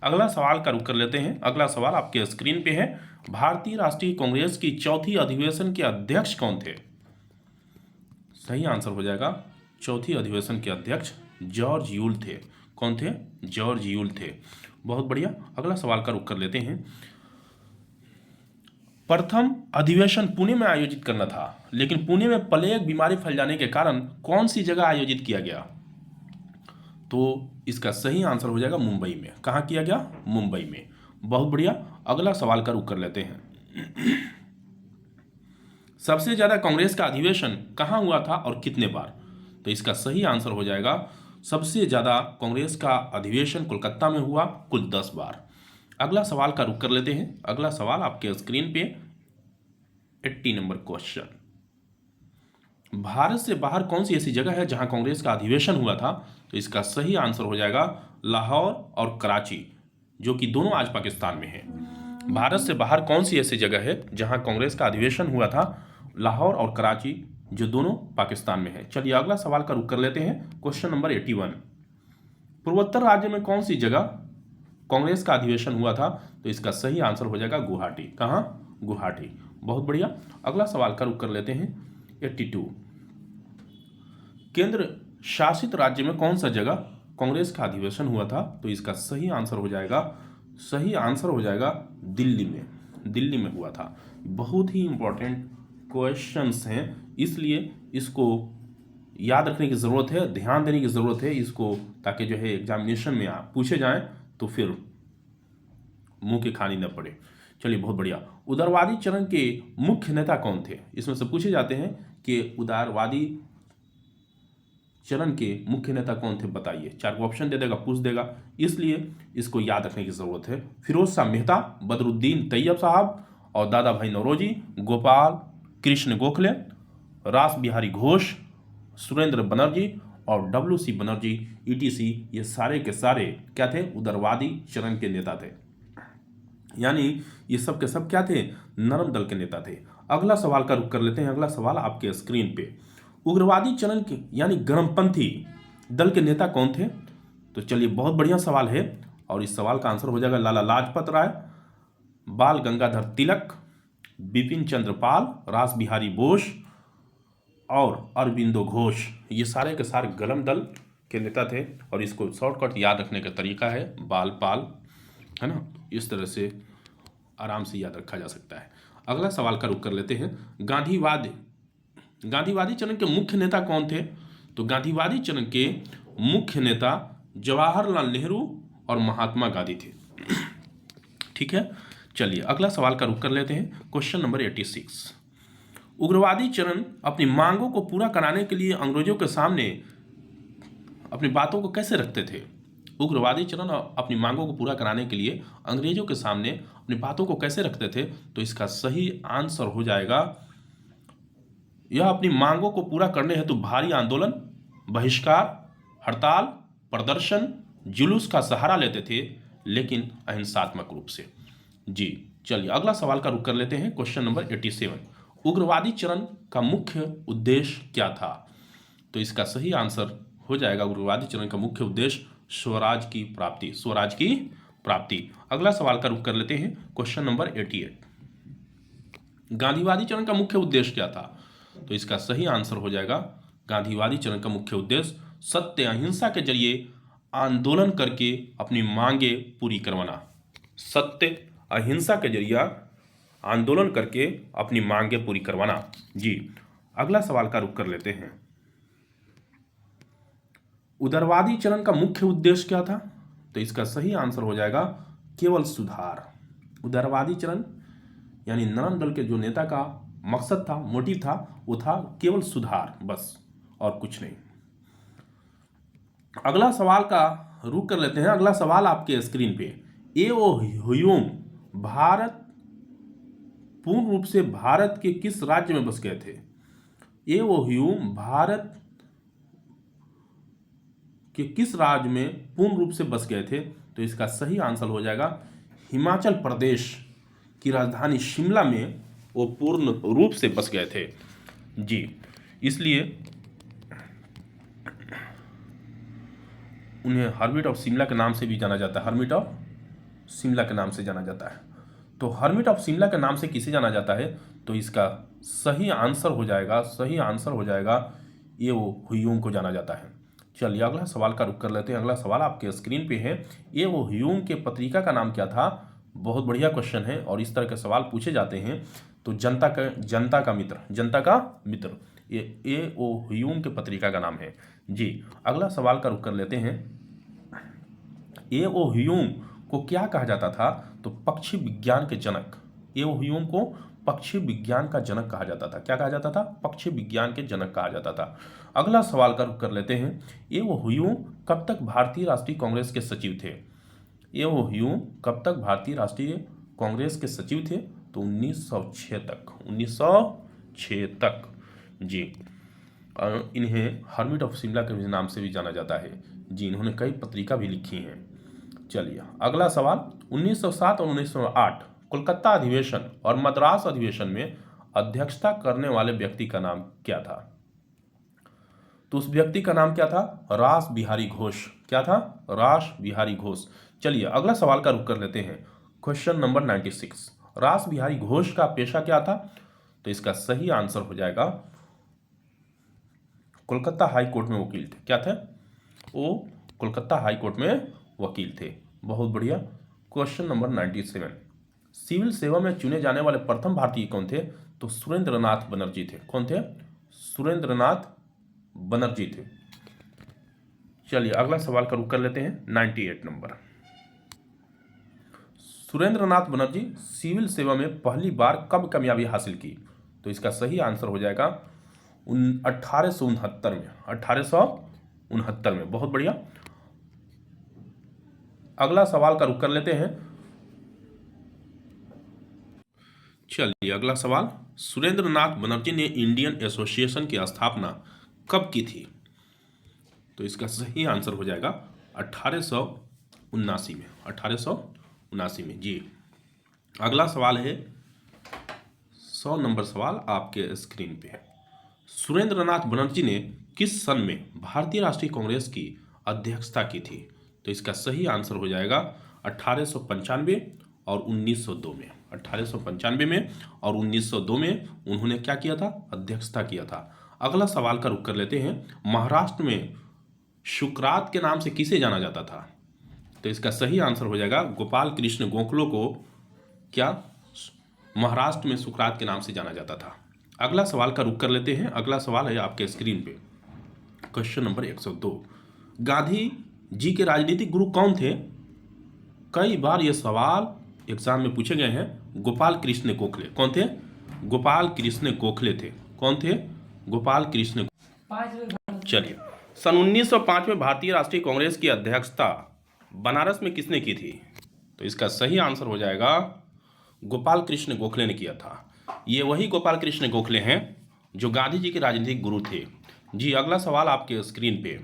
अगला सवाल का रुख कर लेते हैं। अगला सवाल आपके स्क्रीन पे है। भारतीय राष्ट्रीय कांग्रेस की चौथी अधिवेशन के अध्यक्ष कौन थे? सही आंसर हो जाएगा चौथी अधिवेशन के अध्यक्ष जॉर्ज यूल थे। कौन थे? जॉर्ज यूल थे। बहुत बढ़िया। अगला सवाल का रुख कर लेते हैं। प्रथम अधिवेशन पुणे में आयोजित करना था, लेकिन पुणे में प्लेग बीमारी फैल जाने के कारण कौन सी जगह आयोजित किया गया? तो इसका सही आंसर हो जाएगा मुंबई में। कहाँ किया गया? मुंबई में। बहुत बढ़िया। अगला सवाल का रुख कर लेते हैं। सबसे ज्यादा कांग्रेस का अधिवेशन कहाँ हुआ था और कितने बार? तो इसका सही आंसर हो जाएगा सबसे ज्यादा कांग्रेस का अधिवेशन कोलकाता में हुआ, कुल 10 बार। अगला सवाल का रुख कर लेते हैं। अगला सवाल आपके स्क्रीन पे 80 नंबर क्वेश्चन। भारत से बाहर कौन सी ऐसी जगह है जहां कांग्रेस का अधिवेशन हुआ था? तो इसका सही आंसर हो जाएगा लाहौर और कराची, जो कि दोनों आज पाकिस्तान में है। भारत से बाहर कौन सी ऐसी जगह है जहां कांग्रेस का अधिवेशन हुआ था? लाहौर और कराची, जो दोनों पाकिस्तान में है। चलिए अगला सवाल का रुख कर लेते हैं। Question number 81। पूर्वोत्तर राज्य में कौन सी जगह कांग्रेस का अधिवेशन हुआ था? तो इसका सही आंसर हो जाएगा गुवाहाटी। कहां? गुवाहाटी। बहुत बढ़िया। अगला सवाल का रुख कर लेते हैं 82। केंद्र शासित राज्य में कौन सा जगह कांग्रेस का अधिवेशन हुआ था? तो इसका सही आंसर हो जाएगा दिल्ली में। दिल्ली में हुआ था। बहुत ही इंपॉर्टेंट क्वेश्चंस हैं, इसलिए इसको याद रखने की ज़रूरत है, ध्यान देने की ज़रूरत है इसको, ताकि जो है एग्जामिनेशन में आप पूछे जाएं तो फिर मुंह की खानी न पड़े। चलिए बहुत बढ़िया। उदारवादी चरण के मुख्य नेता कौन थे? इसमें से पूछे जाते हैं कि उदारवादी चरण के मुख्य नेता कौन थे, बताइए। 4 को ऑप्शन दे देगा, पूछ देगा, इसलिए इसको याद रखने की जरूरत है। फिरोज शाह मेहता, बदरुद्दीन तैयब साहब और दादा भाई नौरोजी, गोपाल कृष्ण गोखले, रास बिहारी घोष, सुरेंद्र बनर्जी और WC बनर्जी ETC, ये सारे के सारे क्या थे? उदारवादी चरण के नेता थे। यानी ये सब के सब क्या थे? नरम दल के नेता थे। अगला सवाल का रुख कर लेते हैं। अगला सवाल आपके स्क्रीन पे, उग्रवादी चरण के यानी गर्मपंथी दल के नेता कौन थे? तो चलिए बहुत बढ़िया सवाल है और इस सवाल का आंसर हो जाएगा लाला लाजपत राय, बाल गंगाधर तिलक, बिपिन चंद्र पाल, रास बिहारी बोस और अरविंदो घोष। ये सारे के सारे गलम दल के नेता थे और इसको शॉर्टकट याद रखने का तरीका है बाल पाल, है ना। इस तरह से आराम से याद रखा जा सकता है। अगला सवाल का रुख कर लेते हैं। गांधीवादी चरण के मुख्य नेता कौन थे? तो गांधीवादी चरण के मुख्य नेता जवाहरलाल नेहरू और महात्मा गांधी थे। ठीक है, चलिए अगला सवाल का रुख कर लेते हैं। क्वेश्चन नंबर 86, उग्रवादी चरण अपनी मांगों को पूरा कराने के लिए अंग्रेजों के सामने अपनी बातों को कैसे रखते थे? उग्रवादी चरण अपनी मांगों को पूरा कराने के लिए अंग्रेजों के सामने अपनी बातों को कैसे रखते थे? तो इसका सही आंसर हो जाएगा, यह अपनी मांगों को पूरा करने हेतु भारी आंदोलन, बहिष्कार, हड़ताल, प्रदर्शन, जुलूस का सहारा लेते थे, लेकिन अहिंसात्मक रूप से। जी चलिए अगला सवाल का रुख कर लेते हैं। क्वेश्चन नंबर 87, उग्रवादी चरण का मुख्य उद्देश्य क्या था? तो इसका सही आंसर हो जाएगा, उग्रवादी चरण का मुख्य उद्देश्य स्वराज की प्राप्ति, स्वराज की प्राप्ति। अगला सवाल का रुख कर लेते हैं। क्वेश्चन नंबर 88, गांधीवादी चरण का मुख्य उद्देश्य क्या था? तो इसका सही आंसर हो जाएगा, गांधीवादी चरण का मुख्य उद्देश्य सत्य अहिंसा के जरिए आंदोलन करके अपनी मांगे पूरी करवाना। सत्य अहिंसा के जरिए आंदोलन करके अपनी मांगे पूरी करवाना। जी अगला सवाल का रुख कर लेते हैं। उदारवादी चरण का मुख्य उद्देश्य क्या था? तो इसका सही आंसर हो जाएगा केवल सुधार। उदारवादी चरण यानी नरम दल के जो नेता का मकसद था, मोटिव था, वो था केवल सुधार, बस और कुछ नहीं। अगला सवाल का रुख कर लेते हैं। अगला सवाल आपके स्क्रीन पे, ए.ओ. ह्यूम पूर्ण रूप से भारत के किस राज्य में बस गए थे? ए.ओ. ह्यूम भारत के किस राज्य में पूर्ण रूप से बस गए थे? तो इसका सही आंसर हो जाएगा हिमाचल प्रदेश की राजधानी शिमला में वो पूर्ण रूप से बस गए थे। जी इसलिए उन्हें हर्मिट ऑफ शिमला के नाम से भी जाना जाता है, हर्मिट ऑफ शिमला के नाम से जाना जाता है। तो हर्मिट ऑफ शिमला के नाम से किसे जाना जाता है? तो इसका सही आंसर हो जाएगा ये वो ह्यूम को जाना जाता है। चलिए अगला सवाल का रुख कर लेते हैं। अगला सवाल आपके स्क्रीन पे है, ये वो ह्यूम के पत्रिका का नाम क्या था? बहुत बढ़िया क्वेश्चन है और इस तरह के सवाल पूछे जाते हैं तो जनता का मित्र ए.ओ. ह्यूम के पत्रिका का नाम है। जी अगला सवाल का रुख कर लेते हैं। ए.ओ. ह्यूम को क्या कहा जाता था? तो पक्षी विज्ञान के जनक। ए.ओ. ह्यूम को पक्षी विज्ञान का जनक कहा जाता था। क्या कहा जाता था? पक्षी विज्ञान के जनक कहा जाता था। अगला सवाल का रुख कर लेते हैं। ए.ओ. ह्यूम कब तक भारतीय राष्ट्रीय कांग्रेस के सचिव थे? ए.ओ. ह्यूम कब तक भारतीय राष्ट्रीय कांग्रेस के सचिव थे? तो 1906 तक, 1906 तक। जी इन्हें हर्मिट ऑफ शिमला के नाम से भी जाना जाता है। जी इन्होंने कई पत्रिका भी लिखी हैं। चलिए अगला सवाल, 1907 और 1908 कोलकाता अधिवेशन और मद्रास अधिवेशन में अध्यक्षता करने वाले व्यक्ति का नाम क्या था? तो उस व्यक्ति का नाम क्या था? रास बिहारी घोष। क्या था? रास बिहारी घोष। चलिए अगला सवाल का रुख कर लेते हैं। क्वेश्चन नंबर 96, रास बिहारी घोष का पेशा क्या था? तो इसका सही आंसर हो जाएगा कोलकाता हाई कोर्ट में वकील थे। क्या थे? वो कोलकाता हाई कोर्ट में वकील थे। बहुत बढ़िया। क्वेश्चन नंबर 97, सिविल सेवा में चुने जाने वाले प्रथम भारतीय कौन थे? तो सुरेंद्र नाथ बनर्जी थे। कौन थे? सुरेंद्रनाथ बनर्जी थे। चलिए अगला सवाल का रुख कर लेते हैं 98 नंबर। सुरेंद्रनाथ बनर्जी सिविल सेवा में पहली बार कब कामयाबी हासिल की? तो इसका सही आंसर हो जाएगा 1869 में। 1869 में, बहुत बढ़िया। अगला सवाल का रुख कर लेते हैं। चलिए अगला सवाल, सुरेंद्रनाथ बनर्जी ने इंडियन एसोसिएशन की स्थापना कब की थी? तो इसका सही आंसर हो जाएगा 1879 में। 1879 में, जी। अगला सवाल है 100 नंबर सवाल आपके स्क्रीन पे है। सुरेंद्रनाथ बनर्जी ने किस सन में भारतीय राष्ट्रीय कांग्रेस की अध्यक्षता की थी? तो इसका सही आंसर हो जाएगा 1895 और 1902 में। 1895 में और 1902 में उन्होंने क्या किया था? अध्यक्षता किया था। अगला सवाल का रुख कर लेते हैं। महाराष्ट्र में सुकरात के नाम से किसे जाना जाता था? तो इसका सही आंसर हो जाएगा गोपाल कृष्ण गोखले को क्या महाराष्ट्र में सुकरात के नाम से जाना जाता था। अगला सवाल का रुख कर लेते हैं। अगला सवाल है आपके स्क्रीन पे, क्वेश्चन नंबर 102। गांधी जी के राजनीतिक गुरु कौन थे? कई बार ये सवाल एग्जाम में पूछे गए हैं। गोपाल कृष्ण गोखले। कौन थे? गोपाल कृष्ण गोखले थे। कौन थे? गोपाल कृष्ण। चलिए, सन 1905 में भारतीय राष्ट्रीय कांग्रेस की अध्यक्षता बनारस में किसने की थी? तो इसका सही आंसर हो जाएगा गोपाल कृष्ण गोखले ने किया था। ये वही गोपाल कृष्ण गोखले हैं जो गांधी जी के राजनीतिक गुरु थे, जी। अगला सवाल आपके स्क्रीन पे,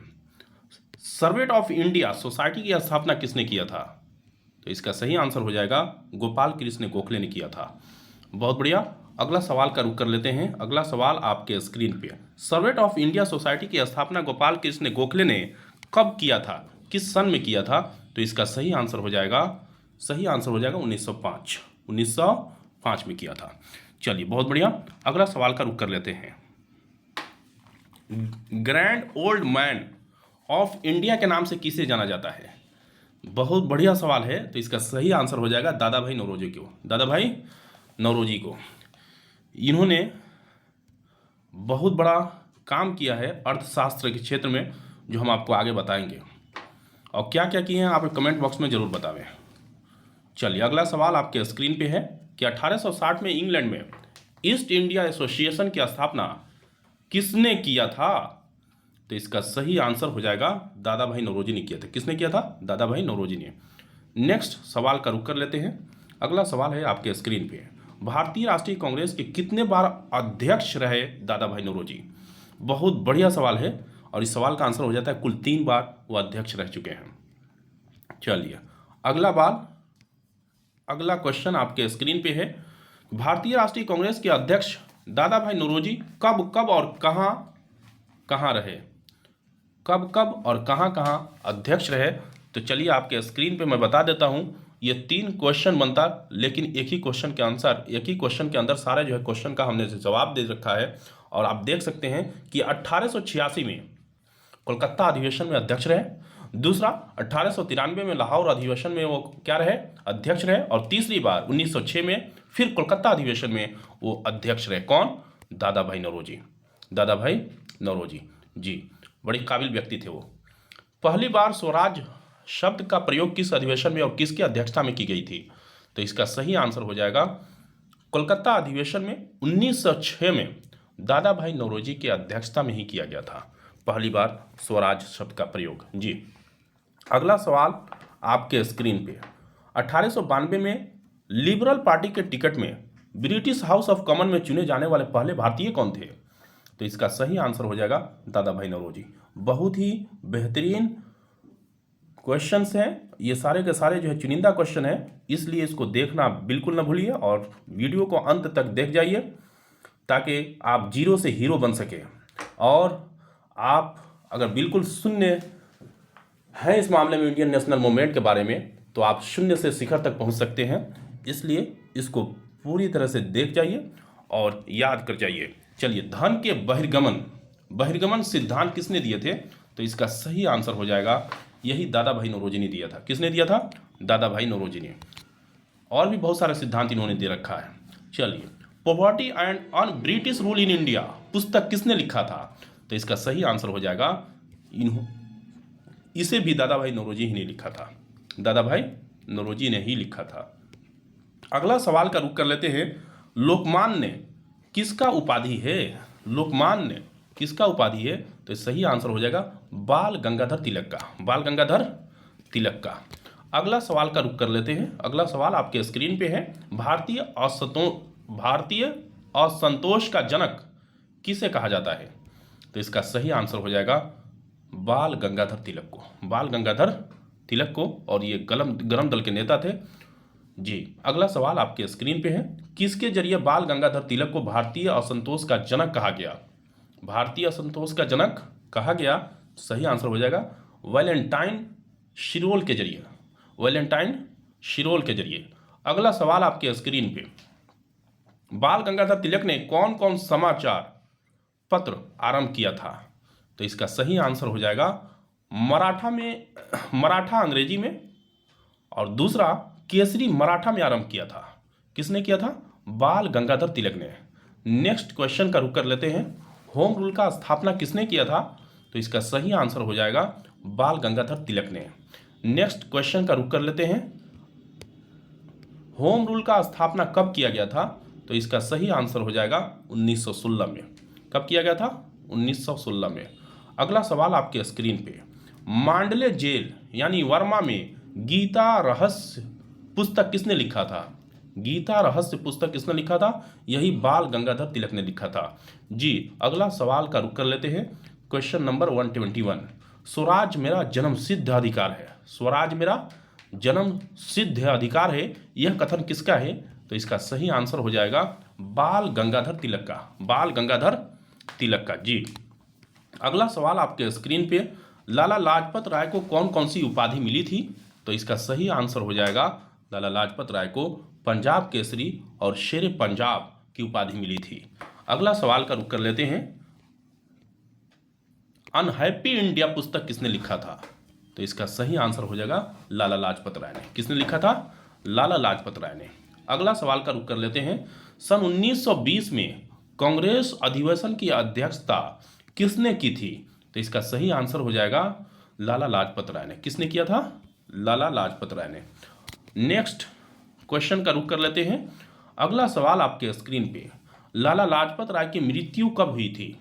सर्वेट ऑफ इंडिया सोसाइटी की स्थापना किसने किया था? तो इसका सही आंसर हो जाएगा गोपाल कृष्ण गोखले ने किया था। बहुत बढ़िया। अगला सवाल का रुख कर लेते हैं। अगला सवाल आपके स्क्रीन पे, सर्वेट ऑफ इंडिया सोसाइटी की स्थापना गोपाल कृष्ण गोखले ने कब किया था? किस सन में किया था? तो इसका सही आंसर हो जाएगा 1905। 1905 में किया था। चलिए बहुत बढ़िया। अगला सवाल का रुख कर लेते हैं। Grand old man of India के नाम से किसे जाना जाता है? बहुत बढ़िया सवाल है। तो इसका सही आंसर हो जाएगा दादा भाई नौरोजी को। दादा भाई नौरोजी को। इन्होंने बहुत बड़ा काम किया है अर्थशास्त्र के क्षेत्र में, जो हम आपको आगे बताएंगे। और क्या क्या किए हैं आप कमेंट बॉक्स में जरूर बतावें। चलिए अगला सवाल आपके स्क्रीन पे है कि 1860 में इंग्लैंड में ईस्ट इंडिया एसोसिएशन की स्थापना किसने किया था? तो इसका सही आंसर हो जाएगा दादा भाई नौरोजी ने किया था। किसने किया था? दादा भाई नौरोजी ने। नेक्स्ट सवाल का रुख कर लेते हैं। अगला सवाल है आपके स्क्रीन पे, भारतीय राष्ट्रीय कांग्रेस के कितने बार अध्यक्ष रहे दादा भाई नौरोजी? बहुत बढ़िया सवाल है और इस सवाल का आंसर हो जाता है कुल 3 बार वो अध्यक्ष रह चुके हैं। चलिए अगला क्वेश्चन आपके स्क्रीन पे है, भारतीय राष्ट्रीय कांग्रेस के अध्यक्ष दादा भाई नौरोजी कब कब और कहां रहे? कब कब और कहां अध्यक्ष रहे? तो चलिए आपके स्क्रीन पे मैं बता देता हूं। ये 3 क्वेश्चन बनता, लेकिन एक ही क्वेश्चन के अंदर सारे जो है क्वेश्चन का हमने जवाब दे रखा है। और आप देख सकते हैं कि 1886 में कोलकाता अधिवेशन में अध्यक्ष रहे। दूसरा 1893 में लाहौर अधिवेशन में वो क्या रहे? अध्यक्ष रहे। और तीसरी बार 1906 में फिर कोलकाता अधिवेशन में वो अध्यक्ष रहे। कौन? दादा भाई नौरोजी। दादा भाई नौरोजी, जी। बड़ी काबिल व्यक्ति थे वो। पहली बार स्वराज शब्द का प्रयोग किस अधिवेशन में और किसकी अध्यक्षता में की गई थी? तो इसका सही आंसर हो जाएगा कोलकाता अधिवेशन में 1906 में दादा भाई नौरोजी की अध्यक्षता में ही किया गया था पहली बार स्वराज शब्द का प्रयोग, जी। अगला सवाल आपके स्क्रीन पे, 1892 में लिबरल पार्टी के टिकट में ब्रिटिश हाउस ऑफ कॉमन में चुने जाने वाले पहले भारतीय कौन थे? तो इसका सही आंसर हो जाएगा दादा भाई नौरोजी। बहुत ही बेहतरीन क्वेश्चंस हैं ये, सारे के सारे जो है चुनिंदा क्वेश्चन है, इसलिए इसको देखना बिल्कुल ना भूलिए और वीडियो को अंत तक देख जाइए ताकि आप जीरो से हीरो बन सके। और आप अगर बिल्कुल शून्य है इस मामले में इंडियन नेशनल मूवमेंट के बारे में, तो आप शून्य से शिखर तक पहुंच सकते हैं। इसलिए इसको पूरी तरह से देख जाइए और याद कर जाइए। चलिए, धन के बहिर्गमन सिद्धांत किसने दिए थे? तो इसका सही आंसर हो जाएगा यही दादा भाई नौरोजी ने दिया था। किसने दिया था? दादा भाई नौरोजी ने। और भी बहुत सारे सिद्धांत इन्होंने दे रखा है। चलिए, poverty and on British rule in India पुस्तक किसने लिखा था? तो इसका सही आंसर हो जाएगा इसे भी दादा भाई नौरोजी ही ने लिखा था, दादा भाई नौरोजी ने ही लिखा था। अगला सवाल का रुख कर लेते हैं। लोकमान्य किसका उपाधि है? लोकमान्य किसका उपाधि है? तो सही आंसर हो जाएगा बाल गंगाधर तिलक का, बाल गंगाधर तिलक का। अगला सवाल का रुख कर लेते हैं। अगला सवाल आपके स्क्रीन पे है। भारतीय असंतोष का जनक किसे कहा जाता है? तो इसका सही आंसर हो जाएगा बाल गंगाधर तिलक को, बाल गंगाधर तिलक को, और ये गरम दल के नेता थे जी। अगला सवाल आपके स्क्रीन पे है। किसके जरिए बाल गंगाधर तिलक को भारतीय असंतोष का जनक कहा गया? भारतीय असंतोष का जनक कहा गया, सही आंसर हो जाएगा वैलेंटाइन शिरोल के जरिए, वैलेंटाइन शिरोल के जरिए। अगला सवाल आपके स्क्रीन पे। बाल गंगाधर तिलक ने कौन कौन समाचार पत्र आरंभ किया था? तो इसका सही आंसर हो जाएगा मराठा अंग्रेजी में, और दूसरा केसरी मराठा में आरंभ किया था। किसने किया था? बाल गंगाधर तिलक ने। नेक्स्ट क्वेश्चन का रुख कर लेते हैं। होम रूल का स्थापना किसने किया था? तो इसका सही आंसर हो जाएगा बाल गंगाधर तिलक ने। नेक्स्ट क्वेश्चन का रुख कर लेते हैं। होम रूल का स्थापना कब किया गया था? तो इसका सही आंसर हो जाएगा 1916 में। कब किया गया था? 1916 में। अगला सवाल आपके स्क्रीन पे। मांडले जेल यानी वर्मा में गीता रहस्य पुस्तक किसने लिखा था? गीता रहस्य पुस्तक किसने लिखा था? यही बाल गंगाधर तिलक ने लिखा था जी। अगला सवाल का रुख कर लेते हैं। Question number 121। स्वराज मेरा जन्म सिद्ध अधिकार है, स्वराज मेरा जन्म सिद्ध अधिकार है, यह कथन किसका है? तो इसका सही आंसर हो जाएगा बाल गंगाधर तिलक का, बाल गंगाधर तिलक का जी। अगला सवाल आपके स्क्रीन पे। लाला लाजपत राय को कौन कौन सी उपाधि मिली थी? तो इसका सही आंसर हो जाएगा लाला लाजपत राय को पंजाब केसरी और शेरे पंजाब की उपाधि मिली थी। अगला सवाल का रुख कर लेते हैं। अनहैप्पी इंडिया पुस्तक किसने लिखा था? तो इसका सही आंसर हो जाएगा लाला लाजपत राय ने। किसने लिखा था? लाला लाजपत राय ने। अगला सवाल का रुख कर लेते हैं। सन 1920 में कांग्रेस अधिवेशन की अध्यक्षता किसने की थी? तो इसका सही आंसर हो जाएगा लाला लाजपत राय ने। किसने किया था? लाला लाजपत राय ने। नेक्स्ट क्वेश्चन का रुख कर लेते हैं। अगला सवाल आपके स्क्रीन पे। लाला लाजपत राय की मृत्यु कब हुई थी?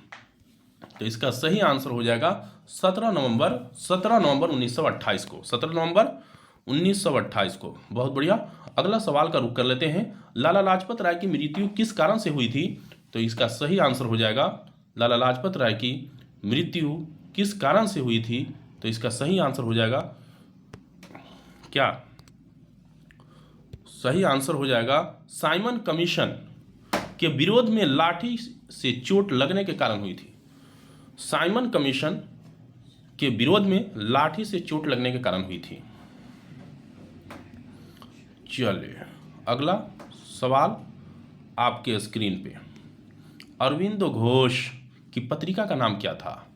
तो इसका सही आंसर हो जाएगा 17 नवंबर 1928 को, 17 नवंबर 1928 को। बहुत बढ़िया। अगला सवाल का रुख कर लेते हैं। लाला लाजपत राय की मृत्यु किस कारण से हुई थी? तो इसका सही आंसर हो जाएगा लाला लाजपत राय की मृत्यु किस कारण से हुई थी? तो इसका सही आंसर हो जाएगा क्या? सही आंसर हो जाएगा साइमन कमीशन के विरोध में लाठी से चोट लगने के कारण हुई थी। साइमन कमीशन के विरोध में लाठी से चोट लगने के कारण हुई थी। चलिए अगला सवाल आपके स्क्रीन पे। अरविंदो घोष की पत्रिका का नाम क्या था?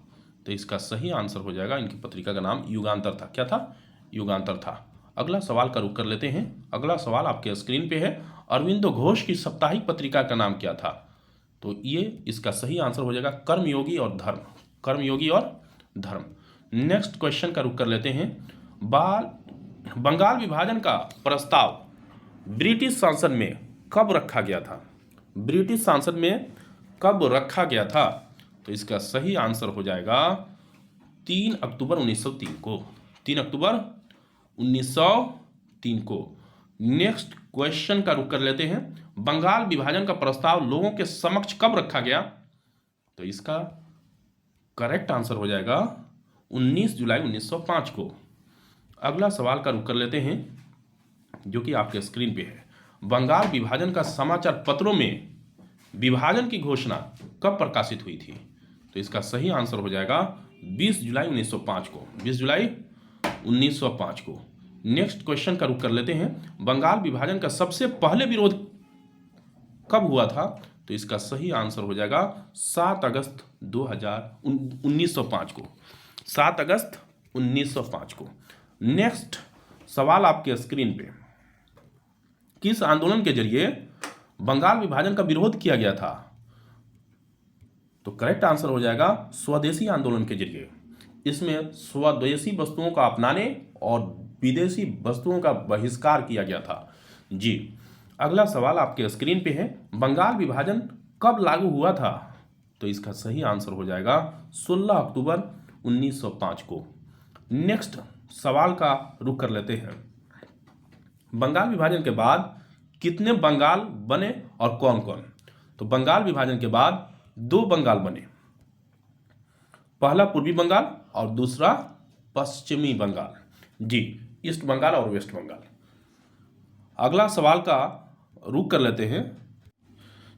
तो इसका सही आंसर हो जाएगा, इनकी पत्रिका का नाम युगांतर था। क्या था? युगांतर था। अगला सवाल का रुख कर लेते हैं। अगला सवाल आपके स्क्रीन पे है। अरविंदो घोष की साप्ताहिक पत्रिका का नाम क्या था? तो ये इसका सही आंसर हो जाएगा कर्मयोगी और धर्म, कर्मयोगी और धर्म। नेक्स्ट क्वेश्चन का रुख कर लेते हैं। बंगाल विभाजन का प्रस्ताव ब्रिटिश संसद में कब रखा गया था? ब्रिटिश संसद में कब रखा गया था? तो इसका सही आंसर हो जाएगा 3 अक्टूबर 1903 को, 3 अक्टूबर 1903 को। नेक्स्ट क्वेश्चन का रुख कर लेते हैं। बंगाल विभाजन का प्रस्ताव लोगों के समक्ष कब रखा गया? तो इसका करेक्ट आंसर हो जाएगा 19 जुलाई 1905 को। अगला सवाल का रुख कर लेते हैं जो कि आपके स्क्रीन पे है। बंगाल विभाजन का समाचार पत्रों में विभाजन की घोषणा कब प्रकाशित हुई थी? तो इसका सही आंसर हो जाएगा 20 जुलाई 1905 को, 20 जुलाई 1905 को। नेक्स्ट क्वेश्चन का रुख कर लेते हैं। बंगाल विभाजन का सबसे पहले विरोध कब हुआ था? तो इसका सही आंसर हो जाएगा 7 अगस्त 1905 को, 7 अगस्त 1905 को। नेक्स्ट सवाल आपके स्क्रीन पे। किस आंदोलन के जरिए बंगाल विभाजन का विरोध किया गया था? तो करेक्ट आंसर हो जाएगा स्वदेशी आंदोलन के जरिए। इसमें स्वदेशी वस्तुओं का अपनाने और विदेशी वस्तुओं का बहिष्कार किया गया था। जी, अगला सवाल आपके स्क्रीन पे है, बंगाल विभाजन कब लागू हुआ था? तो इसका सही आंसर हो जाएगा 16 अक्टूबर 1905 को। नेक्स्ट सवाल का रुख कर लेते हैं, बंगाल विभाजन के बाद कितने बंगाल बने और कौन कौन? तो बंगाल विभाजन के बाद 2 बंगाल बने, पहला पूर्वी बंगाल और दूसरा पश्चिमी बंगाल। जी, ईस्ट बंगाल और वेस्ट बंगाल। अगला सवाल का रुख कर लेते हैं,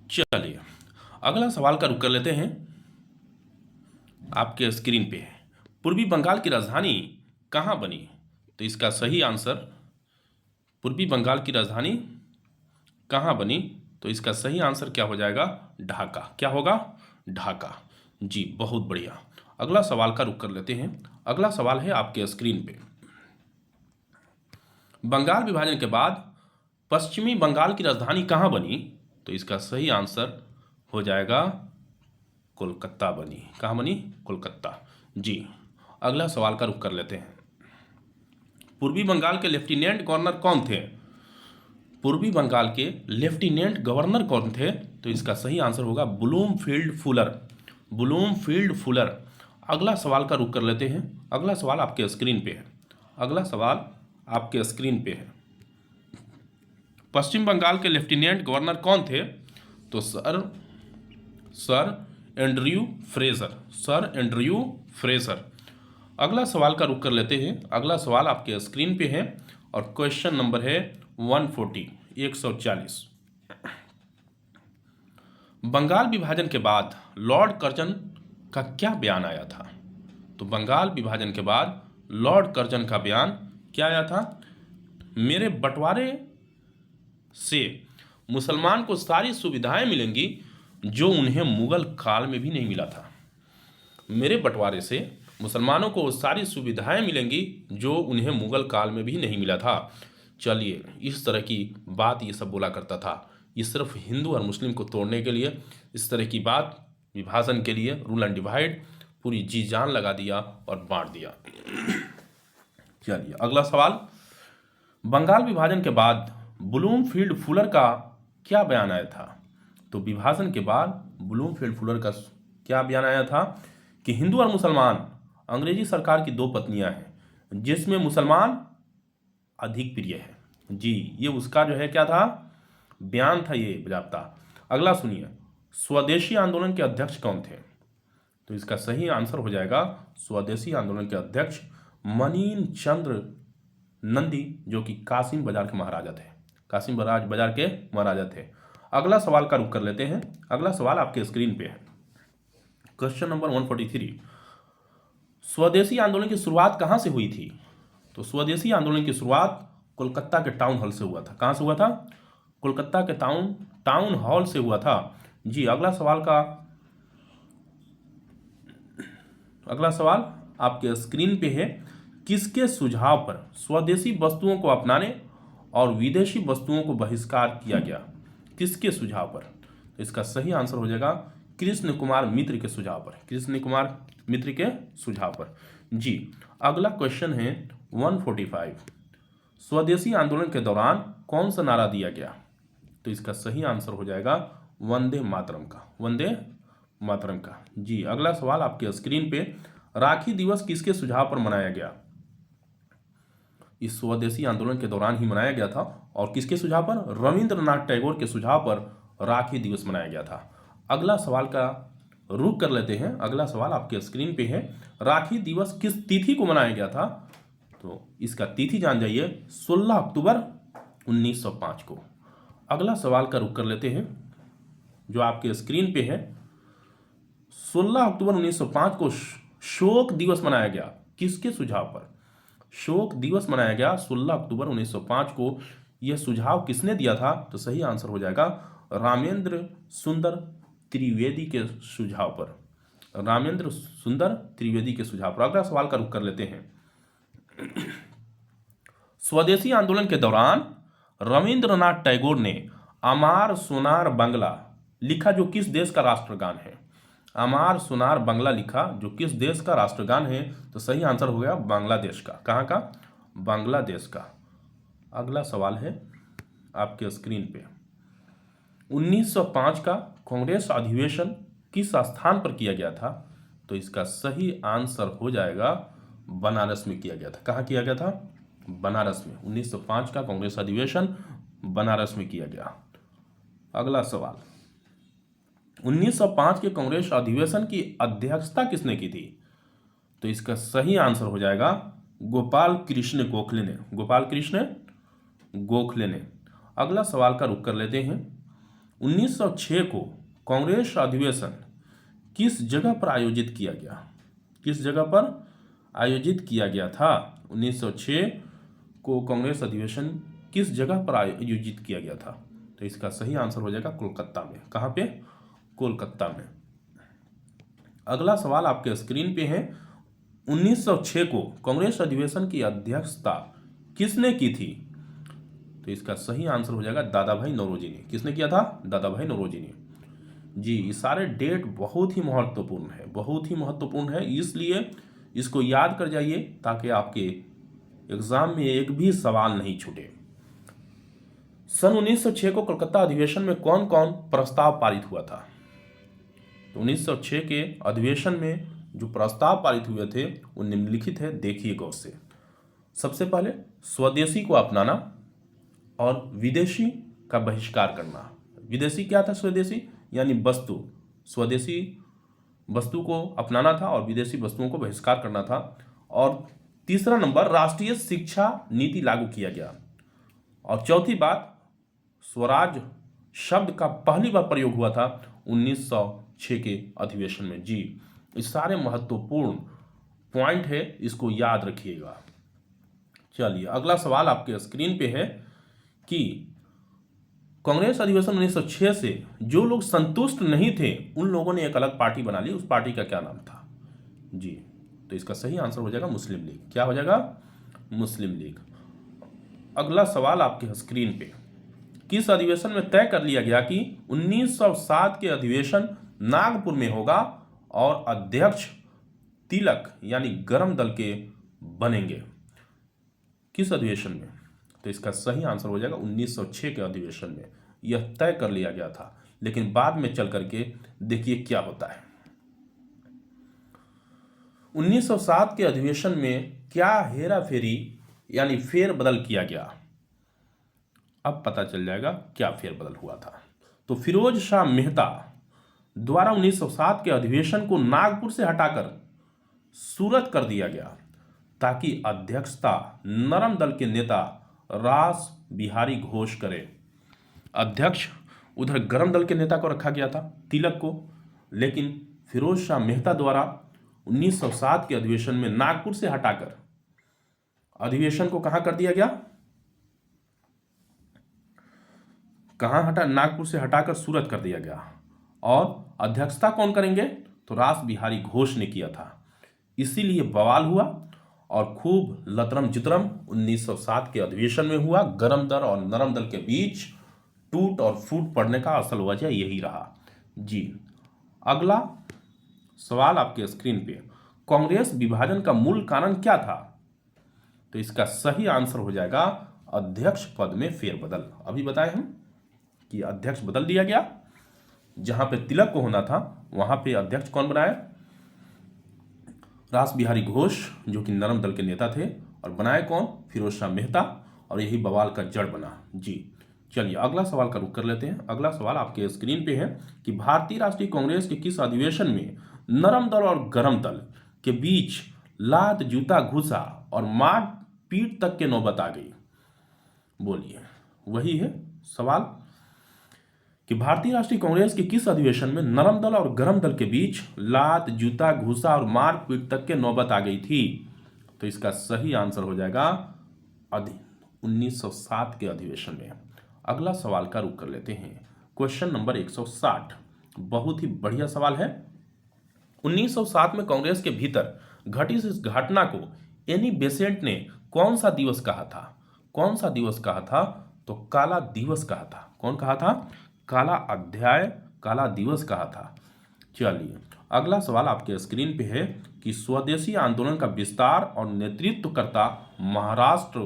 चलिए अगला सवाल का रुख कर लेते हैं, आपके स्क्रीन पे है, पूर्वी बंगाल की राजधानी कहाँ बनी? तो इसका सही आंसर, पूर्वी बंगाल की राजधानी कहाँ बनी? तो इसका सही आंसर क्या हो जाएगा? ढाका। क्या होगा? ढाका। जी, बहुत बढ़िया। अगला सवाल का रुख कर लेते हैं। अगला सवाल है आपके स्क्रीन पे, बंगाल विभाजन के बाद पश्चिमी बंगाल की राजधानी कहाँ बनी? तो इसका सही आंसर हो जाएगा कोलकाता बनी। कहाँ बनी? कोलकाता। जी, अगला सवाल का रुख कर लेते हैं, पूर्वी बंगाल के लेफ्टिनेंट गवर्नर कौन थे? पूर्वी बंगाल के लेफ्टिनेंट गवर्नर कौन थे? तो इसका सही आंसर होगा ब्लूमफील्ड फुलर। Bloomfield Fuller. अगला सवाल का रुख कर लेते हैं। अगला सवाल आपके स्क्रीन पे है। अगला सवाल आपके स्क्रीन पे है, पश्चिम बंगाल के लेफ्टिनेंट गवर्नर कौन थे? तो sir Andrew Fraser. Sir Andrew Fraser. अगला सवाल का रुख कर लेते हैं। अगला सवाल आपके स्क्रीन पे है और क्वेश्चन नंबर है 140, 140। बंगाल विभाजन के बाद लॉर्ड कर्जन का क्या बयान आया था? तो बंगाल विभाजन के बाद लॉर्ड कर्जन का बयान क्या आया था? मेरे बंटवारे से मुसलमान को सारी सुविधाएं मिलेंगी जो उन्हें मुगल काल में भी नहीं मिला था। मेरे बंटवारे से मुसलमानों को सारी सुविधाएं मिलेंगी जो उन्हें मुगल काल में भी नहीं मिला था। चलिए, इस तरह की बात ये सब बोला करता था। ये सिर्फ हिंदू और मुस्लिम को तोड़ने के लिए, इस तरह की बात, विभाजन के लिए, रूल एंड डिवाइड, पूरी जी जान लगा दिया और बांट दिया। चलिए अगला सवाल, बंगाल विभाजन के बाद ब्लूमफील्ड फुलर का क्या बयान आया था? तो विभाजन के बाद ब्लूमफील्ड फुलर का क्या बयान आया था कि हिंदू और मुसलमान अंग्रेजी सरकार की 2 पत्नियां हैं, जिसमें मुसलमान अधिक प्रिय है। जी, ये उसका जो है क्या था? बयान था, ये बजाबता। अगला सुनिए, स्वदेशी आंदोलन के अध्यक्ष कौन थे? तो इसका सही आंसर हो जाएगा स्वदेशी आंदोलन के अध्यक्ष मनीन चंद्र नंदी, जो कि कासिम बाजार के महाराजा थे। कासिम बाजार के महाराजा थे। अगला सवाल का रुख कर लेते हैं। अगला सवाल आपके स्क्रीन पे है, क्वेश्चन नंबर 143। स्वदेशी आंदोलन की शुरुआत कहां से हुई थी? तो स्वदेशी आंदोलन की शुरुआत कोलकाता के टाउन हॉल से हुआ था। कहां से हुआ था? कोलकाता के टाउन हॉल से हुआ था। जी, अगला सवाल आपके स्क्रीन पे है, किसके सुझाव पर स्वदेशी वस्तुओं को अपनाने और विदेशी वस्तुओं को बहिष्कार किया गया? किसके सुझाव पर? तो इसका सही आंसर हो जाएगा कृष्ण कुमार मित्र के सुझाव पर। कृष्ण कुमार मित्र के सुझाव पर। जी, अगला क्वेश्चन है 145। स्वदेशी आंदोलन के दौरान कौन सा नारा दिया गया? तो इसका सही आंसर हो जाएगा वंदे मातरम का। वंदे मातरम का। जी, अगला सवाल आपके स्क्रीन पे, राखी दिवस किसके सुझाव पर मनाया गया? इस स्वदेशी आंदोलन के दौरान ही मनाया गया था। और किसके सुझाव पर? रविंद्रनाथ टैगोर के सुझाव पर राखी दिवस मनाया गया था। अगला सवाल का रुख कर लेते हैं। अगला सवाल आपके स्क्रीन पे है, राखी दिवस किस तिथि को मनाया गया था? तो इसका तिथि जान जाइए, 16 अक्टूबर 1905 को। अगला सवाल का रुख कर लेते हैं, जो आपके स्क्रीन पे है, 16 अक्टूबर 1905 को शोक दिवस मनाया गया। किसके सुझाव पर शोक दिवस मनाया गया 16 अक्टूबर 1905 को? यह सुझाव किसने दिया था? तो सही आंसर हो जाएगा रामेंद्र सुंदर त्रिवेदी के सुझाव पर। रामेंद्र सुंदर त्रिवेदी के सुझाव पर। अगला सवाल का रुख कर लेते हैं, स्वदेशी आंदोलन के दौरान रविंद्रनाथ टैगोर ने अमार सोनार बांग्ला लिखा जो किस देश का राष्ट्रगान है? अमार सोनार बांग्ला लिखा जो किस देश का राष्ट्रगान है? तो सही आंसर हो गया बांग्लादेश का। कहाँ का? बांग्लादेश का। अगला सवाल है आपके स्क्रीन पे, 1905 का कांग्रेस अधिवेशन किस स्थान पर किया गया था? तो इसका सही आंसर हो जाएगा बनारस में किया गया था। कहाँ किया गया था? बनारस में। 1905 का कांग्रेस अधिवेशन बनारस में किया गया। अगला सवाल, 1905 के कांग्रेस अधिवेशन की अध्यक्षता किसने की थी? तो इसका सही आंसर हो जाएगा गोपाल कृष्ण गोखले ने। गोपाल कृष्ण गोखले ने। अगला सवाल का रुख कर लेते हैं, 1906 को कांग्रेस अधिवेशन किस जगह पर आयोजित किया गया? किस जगह पर आयोजित किया गया था? 1906 को कांग्रेस अधिवेशन किस जगह पर आयोजित किया गया था? तो इसका सही आंसर हो जाएगा कोलकाता में। कहाँ पे? कोलकाता में। अगला सवाल आपके स्क्रीन पे है, 1906 को कांग्रेस अधिवेशन की अध्यक्षता किसने की थी? तो इसका सही आंसर हो जाएगा दादा भाई नौरोजी ने। किसने किया था? दादा भाई नौरोजी ने। जी, ये सारे डेट बहुत ही महत्वपूर्ण है, बहुत ही महत्वपूर्ण है, इसलिए इसको याद कर जाइए ताकि आपके एग्जाम में एक भी सवाल नहीं छूटे। सन 1906 को कोलकाता अधिवेशन में कौन कौन प्रस्ताव पारित हुआ था? तो 1906 के अधिवेशन में जो प्रस्ताव पारित हुए थे वो निम्नलिखित है, देखिए गौर से। सबसे पहले स्वदेशी को अपनाना और विदेशी का बहिष्कार करना। विदेशी क्या था? स्वदेशी यानी वस्तु। स्वदेशी वस्तु को अपनाना था और विदेशी वस्तुओं को बहिष्कार करना था। और तीसरा नंबर, राष्ट्रीय शिक्षा नीति लागू किया गया। और चौथी बात, स्वराज शब्द का पहली बार प्रयोग हुआ था 1906 के अधिवेशन में। जी, ये सारे महत्वपूर्ण पॉइंट है, इसको याद रखिएगा। चलिए अगला सवाल आपके स्क्रीन पे है कि कांग्रेस अधिवेशन 1906 से जो लोग संतुष्ट नहीं थे उन लोगों ने एक अलग पार्टी बना ली, उस पार्टी का क्या नाम था? जी, तो इसका सही आंसर हो जाएगा मुस्लिम लीग। क्या हो जाएगा? मुस्लिम लीग। अगला सवाल आपके स्क्रीन पे, किस अधिवेशन में तय कर लिया गया कि 1907 के अधिवेशन नागपुर में होगा और अध्यक्ष तिलक यानी गरम दल के बनेंगे? किस अधिवेशन में? तो इसका सही आंसर हो जाएगा 1906 के अधिवेशन में यह तय कर लिया गया था, लेकिन बाद में चल करके देखिए क्या होता है। 1907 के अधिवेशन में क्या हेरा फेरी यानी फेरबदल किया गया? अब पता चल जाएगा क्या फेरबदल हुआ था। तो फिरोज शाह मेहता द्वारा 1907 के अधिवेशन को नागपुर से हटाकर सूरत कर दिया गया ताकि अध्यक्षता नरम दल के नेता रास बिहारी घोष करे। अध्यक्ष उधर गरम दल के नेता को रखा गया था, तिलक को, लेकिन फिरोज शाह मेहता द्वारा 1907 के अधिवेशन में नागपुर से हटाकर अधिवेशन को कहां कर दिया गया? कहां हटा? नागपुर से हटाकर सूरत कर दिया गया। और अध्यक्षता कौन करेंगे? तो रास बिहारी घोष ने किया था। इसीलिए बवाल हुआ और खूब लतरम जितरम 1907 के अधिवेशन में हुआ। गरम दल और नरम दल के बीच टूट और फूट पड़ने का असल वजह यही रहा। जी, अगला सवाल आपके स्क्रीन पे, कांग्रेस विभाजन का मूल कारण क्या था? तो इसका सही आंसर हो जाएगा अध्यक्ष पद में फेरबदल। अभी बताए हम कि अध्यक्ष बदल दिया गया, जहां पे तिलक को होना था वहां पे अध्यक्ष कौन बनाया? रास बिहारी घोष, जो कि नरम दल के नेता थे, और बनाए कौन? फिरोज शाह मेहता, और यही बवाल का जड़ बना। जी, चलिए अगला सवाल का रुख कर लेते हैं। अगला सवाल आपके स्क्रीन पे है कि भारतीय राष्ट्रीय कांग्रेस के किस अधिवेशन में नरम दल और गरम दल के बीच लात जूता घुसा और मार पीट तक के नौबत आ गई? बोलिए, वही है सवाल कि भारतीय राष्ट्रीय कांग्रेस के किस अधिवेशन में नरम दल और गरम दल के बीच लात जूता घूसा और मार पीट तक के नौबत आ गई थी? तो इसका सही आंसर हो जाएगा 1907 के अधिवेशन में। अगला सवाल का रुख कर लेते हैं, क्वेश्चन नंबर 160। बहुत ही बढ़िया सवाल है। 1907 में कांग्रेस के भीतर घटी इस घटना को एनी बेसेंट ने कौन सा दिवस कहा था? कौन सा दिवस कहा था? तो काला दिवस कहा था। कौन कहा था? काला अध्याय, काला दिवस कहा था। चलिए अगला सवाल आपके स्क्रीन पे है कि स्वदेशी आंदोलन का विस्तार और नेतृत्वकर्ता महाराष्ट्र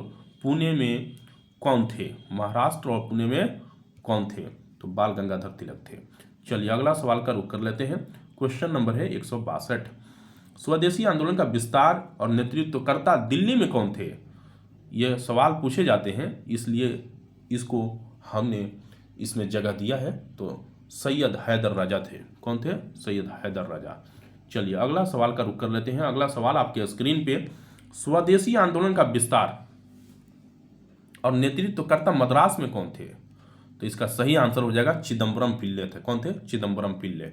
पुणे में कौन थे? महाराष्ट्र और पुणे में कौन थे? तो बाल गंगाधर तिलक थे। चलिए अगला सवाल का रुख कर लेते हैं। क्वेश्चन नंबर है 162। स्वदेशी आंदोलन का विस्तार और नेतृत्वकर्ता दिल्ली में कौन थे? ये सवाल पूछे जाते हैं, इसलिए इसको हमने इसमें जगह दिया है। तो सैयद हैदर राजा थे। कौन थे? सैयद हैदर राजा। चलिए अगला सवाल का रुख कर लेते हैं। अगला सवाल आपके स्क्रीन पे, स्वदेशी आंदोलन का विस्तार और नेतृत्वकर्ता मद्रास में कौन थे? तो इसका सही आंसर हो जाएगा चिदम्बरम पिल्ले थे। कौन थे? चिदम्बरम पिल्ले।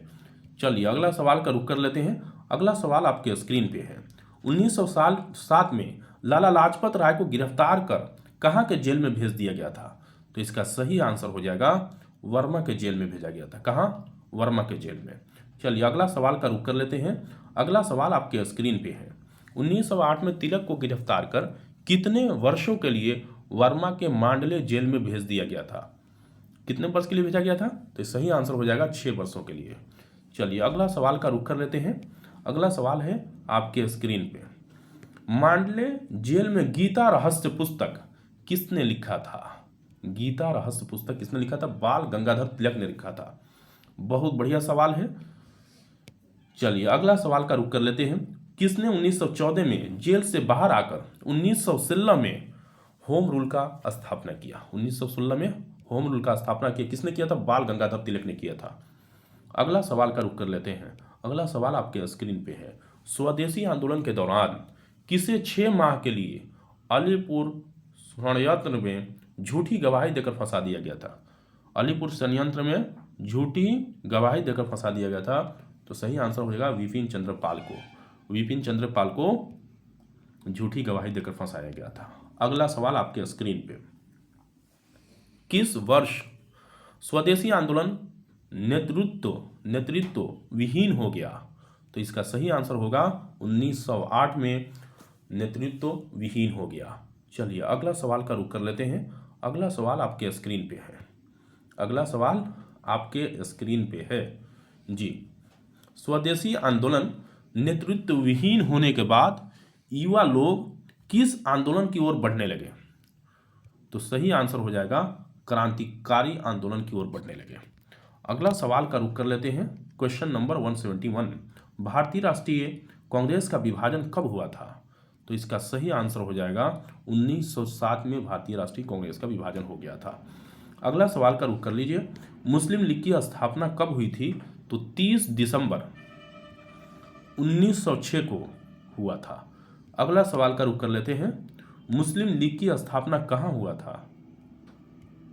चलिए अगला सवाल का रुख कर लेते हैं। अगला सवाल आपके स्क्रीन पे है, 1907 में लाला लाजपत राय को गिरफ्तार कर कहाँ के जेल में भेज दिया गया था? तो इसका सही आंसर हो जाएगा वर्मा के जेल में भेजा गया था। कहाँ? वर्मा के जेल में। चलिए अगला सवाल का रुख कर लेते हैं। अगला सवाल आपके स्क्रीन पे है, 1908 में तिलक को गिरफ्तार कर कितने वर्षों के लिए वर्मा के मांडले जेल में भेज दिया गया था? कितने वर्ष के लिए भेजा गया था? तो सही आंसर हो जाएगा 6 वर्षों के लिए। चलिए अगला सवाल का रुख कर लेते हैं। अगला सवाल है आपके स्क्रीन पे, मांडले जेल में गीता रहस्य पुस्तक किसने लिखा था? गीता रहस्य पुस्तक किसने लिखा था? बाल गंगाधर तिलक ने लिखा था। बहुत बढ़िया सवाल है। चलिए अगला सवाल का रुख कर लेते हैं। किसने 1914 में जेल से बाहर आकर 1916 में होम रूल का स्थापना किया? 1916 में होम रूल का स्थापना किया किसने किया था? बाल गंगाधर तिलक ने किया था। अगला सवाल का रुख कर लेते हैं। अगला सवाल आपके स्क्रीन पे है, स्वदेशी आंदोलन के दौरान किसे 6 माह के लिए अलीपुर षड्यंत्र में झूठी गवाही देकर फंसा दिया गया था? अलीपुर षड्यंत्र में झूठी गवाही देकर फंसा दिया गया था। तो सही आंसर हो जाएगा विपिन चंद्र पाल को। विपिन चंद्र पाल को झूठी गवाही देकर फंसाया गया था। अगला सवाल आपके स्क्रीन पे, किस वर्ष स्वदेशी आंदोलन नेतृत्व विहीन हो गया? तो इसका सही आंसर होगा 1908 में नेतृत्व विहीन हो गया। चलिए अगला सवाल का रुख कर लेते हैं। अगला सवाल आपके स्क्रीन पे है। अगला सवाल आपके स्क्रीन पे है जी, स्वदेशी आंदोलन नेतृत्व विहीन होने के बाद युवा लोग किस आंदोलन की ओर बढ़ने लगे? तो सही आंसर हो जाएगा क्रांतिकारी आंदोलन की ओर बढ़ने लगे। अगला सवाल का रुख कर लेते हैं। क्वेश्चन नंबर 171, भारतीय राष्ट्रीय कांग्रेस का विभाजन कब हुआ था? तो इसका सही आंसर हो जाएगा 1907 में भारतीय राष्ट्रीय कांग्रेस का विभाजन हो गया था। अगला सवाल का रुख कर लीजिए, मुस्लिम लीग की स्थापना कब हुई थी? तो 30 दिसंबर 1906 को हुआ था। अगला सवाल का रुख कर लेते हैं, मुस्लिम लीग की स्थापना कहाँ हुआ था?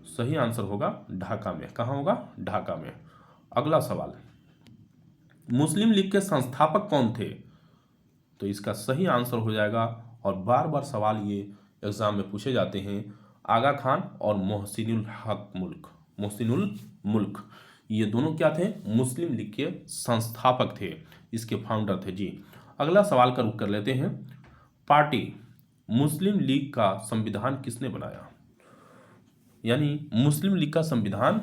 सही आंसर होगा ढाका में। कहाँ होगा? ढाका में। अगला सवाल, मुस्लिम लीग के संस्थापक कौन थे? तो इसका सही आंसर हो जाएगा, और बार बार सवाल ये एग्जाम में पूछे जाते हैं, आगा खान और मोहसिनुल हक मुल्क। मोहसिनुल मुल्क ये दोनों क्या थे? मुस्लिम लीग के संस्थापक थे, इसके फाउंडर थे जी। अगला सवाल का रुख कर लेते हैं, पार्टी मुस्लिम लीग का संविधान किसने बनाया? यानी मुस्लिम लीग का संविधान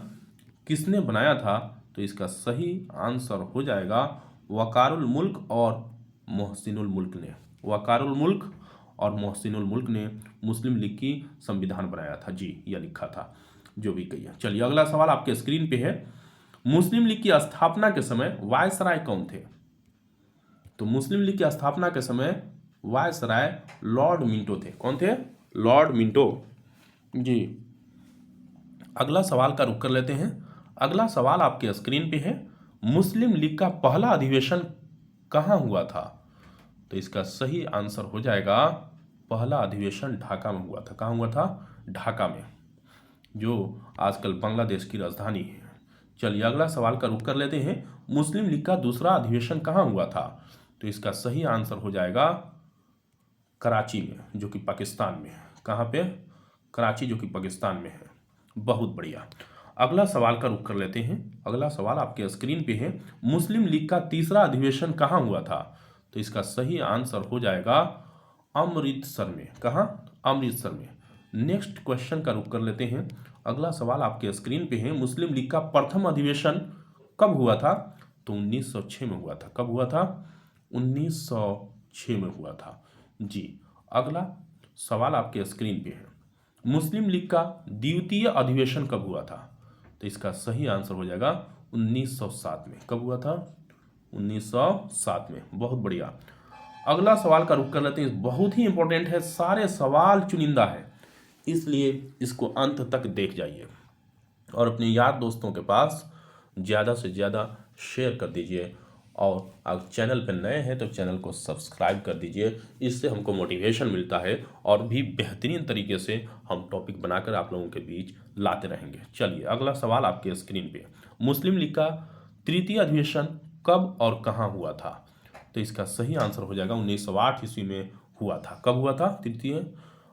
किसने बनाया था? तो इसका सही आंसर हो जाएगा वकारुल मुल्क और मोहसिनुल मुल्क ने। वकारुल मुल्क और मोहसिनुल मुल्क ने मुस्लिम लीग की संविधान बनाया था जी, यह लिखा था, जो भी कही है। चलिए अगला सवाल आपके स्क्रीन पे है, मुस्लिम लीग की स्थापना के समय वायसराय कौन थे? तो मुस्लिम लीग की स्थापना के समय वायसराय लॉर्ड मिंटो थे। कौन थे? लॉर्ड मिंटो जी। अगला सवाल का रुख कर लेते हैं। अगला सवाल आपके स्क्रीन पे है, मुस्लिम लीग का पहला अधिवेशन कहाँ हुआ था? तो इसका सही आंसर हो जाएगा पहला अधिवेशन ढाका में हुआ था। कहाँ हुआ था? ढाका में, जो आजकल बांग्लादेश की राजधानी है। चलिए अगला सवाल का रुख कर लेते हैं, मुस्लिम लीग का दूसरा अधिवेशन कहाँ हुआ था? तो इसका सही आंसर हो जाएगा कराची में, जो कि पाकिस्तान में है। कहाँ पे? कराची, जो कि पाकिस्तान में है। बहुत बढ़िया। अगला सवाल का रुख कर लेते हैं। अगला सवाल आपके स्क्रीन पे है, मुस्लिम लीग का तीसरा अधिवेशन कहाँ हुआ था? तो इसका सही आंसर हो जाएगा अमृतसर में। कहाँ? अमृतसर में। नेक्स्ट क्वेश्चन का रुख कर लेते हैं। अगला सवाल आपके स्क्रीन पे है, मुस्लिम लीग का प्रथम अधिवेशन कब हुआ था? तो 1906 में हुआ था। कब हुआ था? 1906 में हुआ था। जी। अगला सवाल आपके स्क्रीन पे है, मुस्लिम लीग का द्वितीय अधिवेशन कब हुआ था? तो इसका सही आंसर हो जाएगा 1907 में। कब हुआ था? 1907 में। बहुत बढ़िया। अगला सवाल का रुख कर लेते हैं, बहुत ही इंपॉर्टेंट है, सारे सवाल चुनिंदा है, इसलिए इसको अंत तक देख जाइए और अपने यार दोस्तों के पास ज़्यादा से ज़्यादा शेयर कर दीजिए। और अगर चैनल पर नए हैं तो चैनल को सब्सक्राइब कर दीजिए, इससे हमको मोटिवेशन मिलता है और भी बेहतरीन तरीके से हम टॉपिक बनाकर आप लोगों के बीच लाते रहेंगे। चलिए अगला सवाल आपके स्क्रीन पे, मुस्लिम लीग का तृतीय अधिवेशन कब और कहाँ हुआ था? तो इसका सही आंसर हो जाएगा 1908 ईस्वी में हुआ था। कब हुआ था तृतीय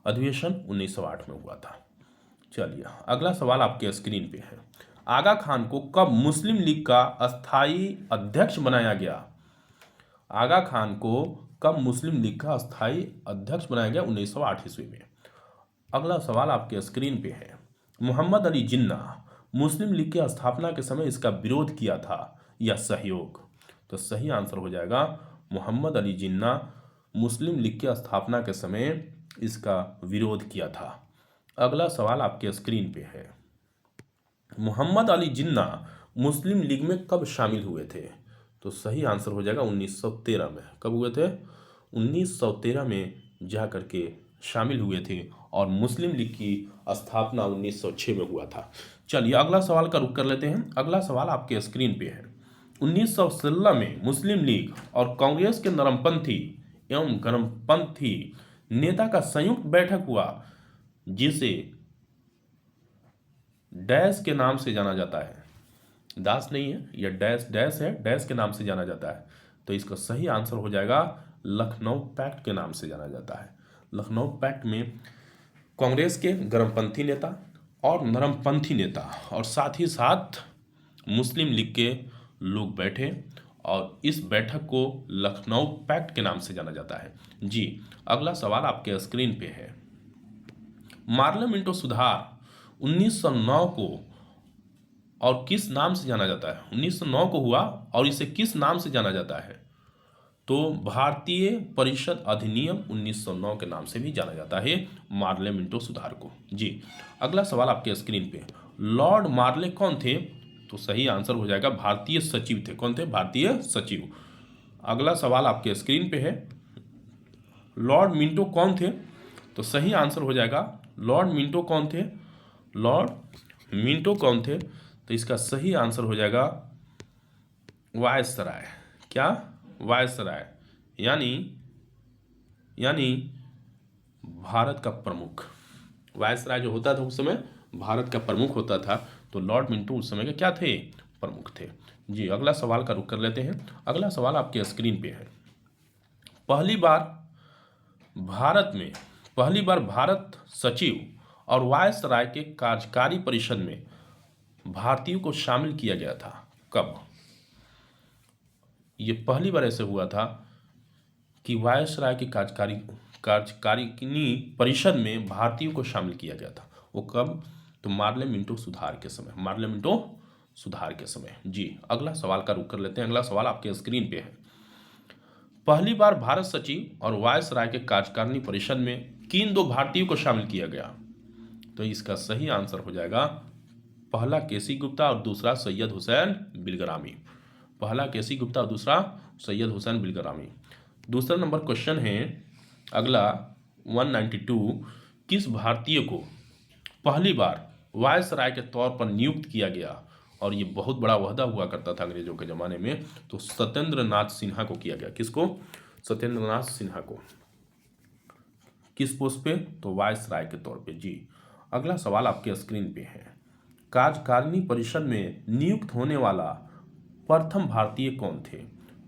अधिवेशन? 1908 में हुआ था। चलिए अगला सवाल आपके स्क्रीन पे है, आगा खान को कब मुस्लिम लीग का अस्थायी अध्यक्ष बनाया गया? आगा खान को कब मुस्लिम लीग का अस्थायी अध्यक्ष बनाया गया? 1908 ईस्वी में। अगला सवाल आपके स्क्रीन पे है, मोहम्मद अली जिन्ना मुस्लिम लीग की स्थापना के समय इसका विरोध किया था या सहयोग? तो सही आंसर हो जाएगा मोहम्मद अली जिन्ना मुस्लिम लीग की स्थापना के समय इसका विरोध किया था। अगला सवाल आपके स्क्रीन पे है, मोहम्मद अली जिन्ना मुस्लिम लीग में कब शामिल हुए थे? तो सही आंसर हो जाएगा 1913 में। कब हुए थे? 1913 में जा करके शामिल हुए थे और मुस्लिम लीग की स्थापना 1906 में हुआ था। चलिए अगला सवाल का रुख कर लेते हैं। अगला सवाल आपके स्क्रीन पे है, 1916 में मुस्लिम लीग और कांग्रेस के नरमपंथी एवं गरमपंथी नेता का संयुक्त बैठक हुआ जिसे डैश के नाम से जाना जाता है। दास नहीं है, यह डैश डैश है, डैश के नाम से जाना जाता है। तो इसका सही आंसर हो जाएगा लखनऊ पैक्ट के नाम से जाना जाता है। लखनऊ पैक्ट में कांग्रेस के गरमपंथी नेता और नरमपंथी नेता और साथ ही साथ मुस्लिम लीग के लोग बैठे और इस बैठक को लखनऊ पैक्ट के नाम से जाना जाता है। जी। अगला सवाल आपके स्क्रीन पे है, मार्ले मिंटो सुधार 1909 को और किस नाम से जाना जाता है? 1909 को हुआ और इसे किस नाम से जाना जाता है? तो भारतीय परिषद अधिनियम 1909 के नाम से भी जाना जाता है मार्ले मिंटो सुधार को। जी। अगला सवाल आपके स्क्रीन पे, लॉर्ड मार्ले कौन थे? तो सही आंसर हो जाएगा भारतीय सचिव थे। कौन थे? भारतीय सचिव। अगला सवाल आपके स्क्रीन पे है, लॉर्ड मिंटो कौन थे? तो सही आंसर हो जाएगा लॉर्ड मिंटो कौन थे? लॉर्ड मिंटो कौन थे? तो इसका सही आंसर हो जाएगा वायसराय। क्या? वायसराय, यानी भारत का प्रमुख। वायसराय जो होता था उस समय भारत का प्रमुख होता था, तो लॉर्ड मिंटो उस समय के क्या थे? प्रमुख थे। जी। अगला सवाल का रुख कर लेते हैं। अगला सवाल आपके स्क्रीन पे है, पहली बार भारत सचिव और वायसराय के कार्यकारी परिषद में भारतीयों को शामिल किया गया था। कब? ये पहली बार ऐसे हुआ था कि वायसराय की कार्यकारिणी परिषद में भारतीयों को शामिल किया गया था। वो कब? तो मार्ले मिंटो सुधार के समय। मार्ले मिंटो सुधार के समय। जी। अगला सवाल का रुख कर लेते हैं। अगला सवाल आपके स्क्रीन पे है, पहली बार भारत सचिव और वायसराय के कार्यकारिणी परिषद में किन दो भारतीयों को शामिल किया गया? तो इसका सही आंसर हो जाएगा पहला केसी गुप्ता और दूसरा सैयद हुसैन बिलगरामी। पहला केसी गुप्ता और दूसरा सैयद हुसैन बिलगरामी। दूसरा नंबर क्वेश्चन है अगला 192, किस भारतीय को पहली बार वायसराय के तौर पर नियुक्त किया गया? और ये बहुत बड़ा ओहदा हुआ करता था अंग्रेजों के ज़माने में, तो सत्येंद्र नाथ सिन्हा को किया गया। किसको? सत्येंद्र नाथ सिन्हा को। किस पोस्ट पे? तो वायसराय के तौर पे। जी। अगला सवाल आपके स्क्रीन पे है, कार्यकारिणी परिषद में नियुक्त होने वाला प्रथम भारतीय कौन थे?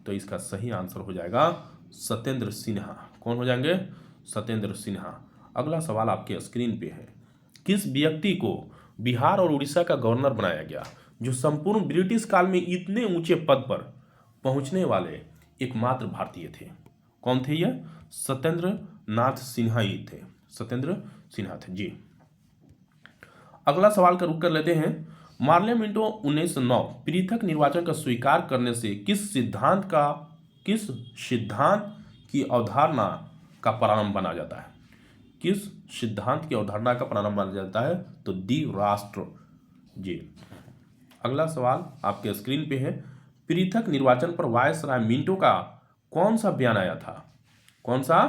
तो इसका सही आंसर हो जाएगा सत्येंद्र सिन्हा। कौन हो जाएंगे? सत्येंद्र सिन्हा। अगला सवाल आपके स्क्रीन पे है, किस व्यक्ति को बिहार और उड़ीसा का गवर्नर बनाया गया जो संपूर्ण ब्रिटिश काल में इतने ऊंचे पद पर पहुंचने वाले एकमात्र भारतीय थे? कौन थे ये? सत्येंद्र नाथ सिन्हा ही थे। सत्येंद्र सिन्हा थे। जी। अगला सवाल का रुख कर लेते हैं। पार्लियामेंटो 1909 पृथक निर्वाचन का स्वीकार करने से किस सिद्धांत की अवधारणा का प्रारंभ बना जाता है? किस सिद्धांत की अवधारणा का प्रारंभ माना जाता है? तो द्विराष्ट्र। जी, अगला सवाल आपके स्क्रीन पे है। पृथक निर्वाचन पर वायसराय मिंटो का कौन सा बयान आया था? कौन सा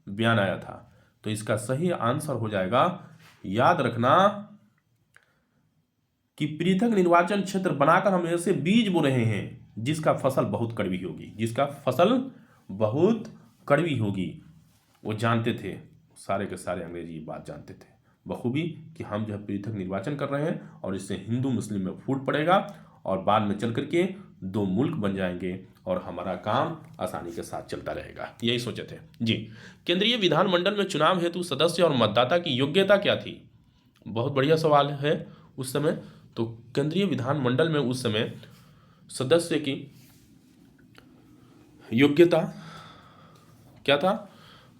बयान आया था? तो इसका सही आंसर हो जाएगा, याद रखना कि पृथक निर्वाचन क्षेत्र बनाकर हम ऐसे बीज बो रहे हैं जिसका फसल बहुत कड़वी होगी, जिसका फसल बहुत कड़वी होगी। वो जानते थे, सारे के सारे अंग्रेजी ये बात जानते थे बखूबी कि हम जो है पृथक निर्वाचन कर रहे हैं और इससे हिंदू मुस्लिम में फूट पड़ेगा और बाद में चल करके दो मुल्क बन जाएंगे और हमारा काम आसानी के साथ चलता रहेगा, यही सोचे थे। जी, केंद्रीय विधानमंडल में चुनाव हेतु सदस्य और मतदाता की योग्यता क्या थी? बहुत बढ़िया सवाल है उस समय। तो केंद्रीय विधानमंडल में उस समय सदस्य की योग्यता क्या था?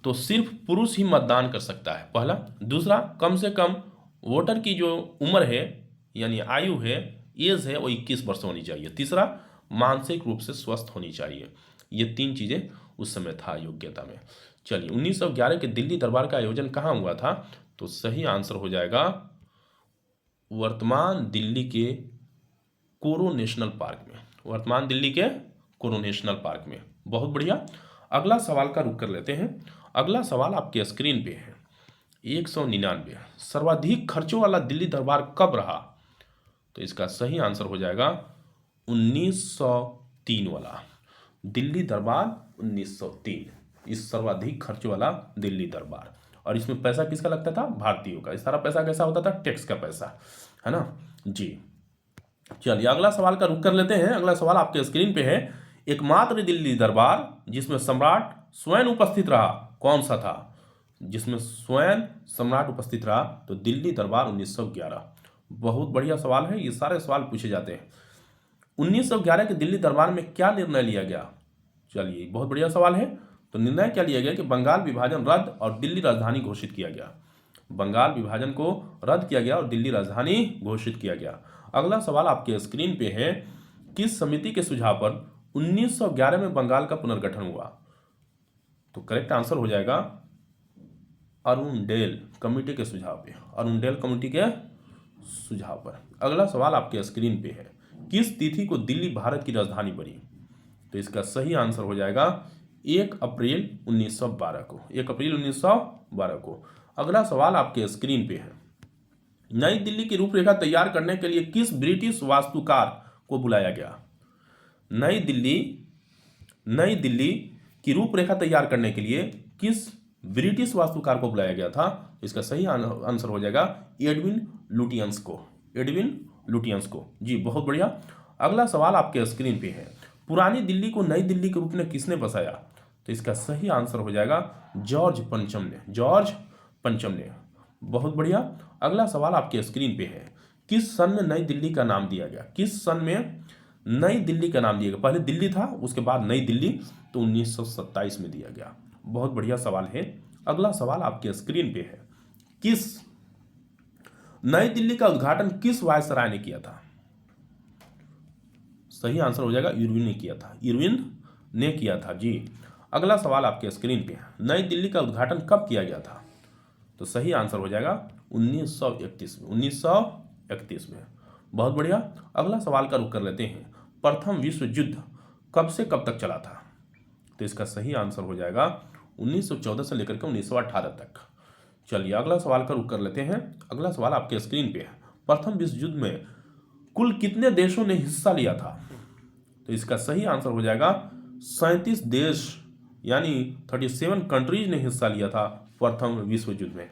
तो सिर्फ पुरुष ही मतदान कर सकता है, पहला। दूसरा, कम से कम वोटर की जो उम्र है यानी आयु है, एज है, वो 21 वर्ष होनी चाहिए। तीसरा, मानसिक रूप से स्वस्थ होनी चाहिए। ये 3 चीज़ें उस समय था योग्यता में। चलिए, 1911 के दिल्ली दरबार का आयोजन कहाँ हुआ था? तो सही आंसर हो जाएगा वर्तमान दिल्ली के कोरोनेशनल पार्क में। वर्तमान दिल्ली के कोरोनेशनल पार्क में। बहुत बढ़िया। अगला सवाल का रुख कर लेते हैं। अगला सवाल आपके स्क्रीन पे है। 199 सर्वाधिक खर्चों वाला दिल्ली दरबार कब रहा? तो इसका सही आंसर हो जाएगा 1903 वाला दिल्ली दरबार। 1903 इस सर्वाधिक खर्चों वाला दिल्ली दरबार। और इसमें पैसा किसका लगता था? भारतीयों का। इस सारा पैसा कैसा होता था? टैक्स का पैसा, है ना। जी, चलिए अगला सवाल का रुख कर लेते हैं। अगला सवाल आपके स्क्रीन पे है। एकमात्र दिल्ली दरबार जिसमें सम्राट स्वयं उपस्थित रहा कौन सा था? जिसमें स्वयं सम्राट उपस्थित रहा तो दिल्ली दरबार 1911। बहुत बढ़िया सवाल है, ये सारे सवाल पूछे जाते हैं। 1911 के दिल्ली दरबार में क्या निर्णय लिया गया? चलिए, बहुत बढ़िया सवाल है। तो निर्णय क्या लिया गया कि बंगाल विभाजन रद्द और दिल्ली राजधानी घोषित किया गया। बंगाल विभाजन को रद्द किया गया और दिल्ली राजधानी घोषित किया गया। अगला सवाल आपके स्क्रीन पे है। किस समिति के सुझाव पर 1911 में बंगाल का पुनर्गठन हुआ? तो करेक्ट आंसर हो जाएगा अरुणडेल कमेटी के सुझाव पे। अरुणडेल कमेटी के सुझाव पर। अगला सवाल आपके स्क्रीन पे है। किस तिथि को दिल्ली भारत की राजधानी बनी? तो इसका सही आंसर हो जाएगा 1 अप्रैल 1912 को। 1 अप्रैल 1912 को। अगला सवाल आपके स्क्रीन पे है। नई दिल्ली की रूपरेखा तैयार करने के लिए किस ब्रिटिश वास्तुकार को बुलाया गया? नई दिल्ली की रूपरेखा तैयार करने के लिए किस ब्रिटिश वास्तुकार को बुलाया गया था? इसका सही आंसर हो जाएगा एडविन लुटियंस को। एडविन लुटियंस को। जी, बहुत बढ़िया। अगला सवाल आपके स्क्रीन पे है। पुरानी दिल्ली को नई दिल्ली के रूप में किसने बसाया? तो इसका सही आंसर हो जाएगा जॉर्ज पंचम ने। जॉर्ज पंचम ने। बहुत बढ़िया। अगला सवाल आपके स्क्रीन पे है। किस सन में नई दिल्ली का नाम दिया गया? किस सन में नई दिल्ली का नाम दिया गया? पहले दिल्ली था, उसके बाद नई दिल्ली, तो 1927 में दिया गया। बहुत बढ़िया सवाल है। अगला सवाल आपके स्क्रीन पे है। किस नई दिल्ली का उद्घाटन किस वायसराय ने किया था? सही आंसर हो जाएगा इरविन ने किया था। इरविन ने किया था। जी, अगला सवाल आपके स्क्रीन पे है। नई दिल्ली का उद्घाटन कब किया गया था? तो सही आंसर हो जाएगा 1931 में। 1931 में। बहुत बढ़िया। अगला सवाल का रुख कर लेते हैं। प्रथम विश्व युद्ध कब से कब तक चला था? तो इसका सही आंसर हो जाएगा 1914 से लेकर के 1918 तक। चलिए अगला सवाल का रुख कर लेते हैं। अगला सवाल आपके स्क्रीन पे है। प्रथम विश्व युद्ध में कुल कितने देशों ने हिस्सा लिया था? तो इसका सही आंसर हो जाएगा 37 देश यानी 37 कंट्रीज ने हिस्सा लिया था प्रथम विश्व युद्ध में।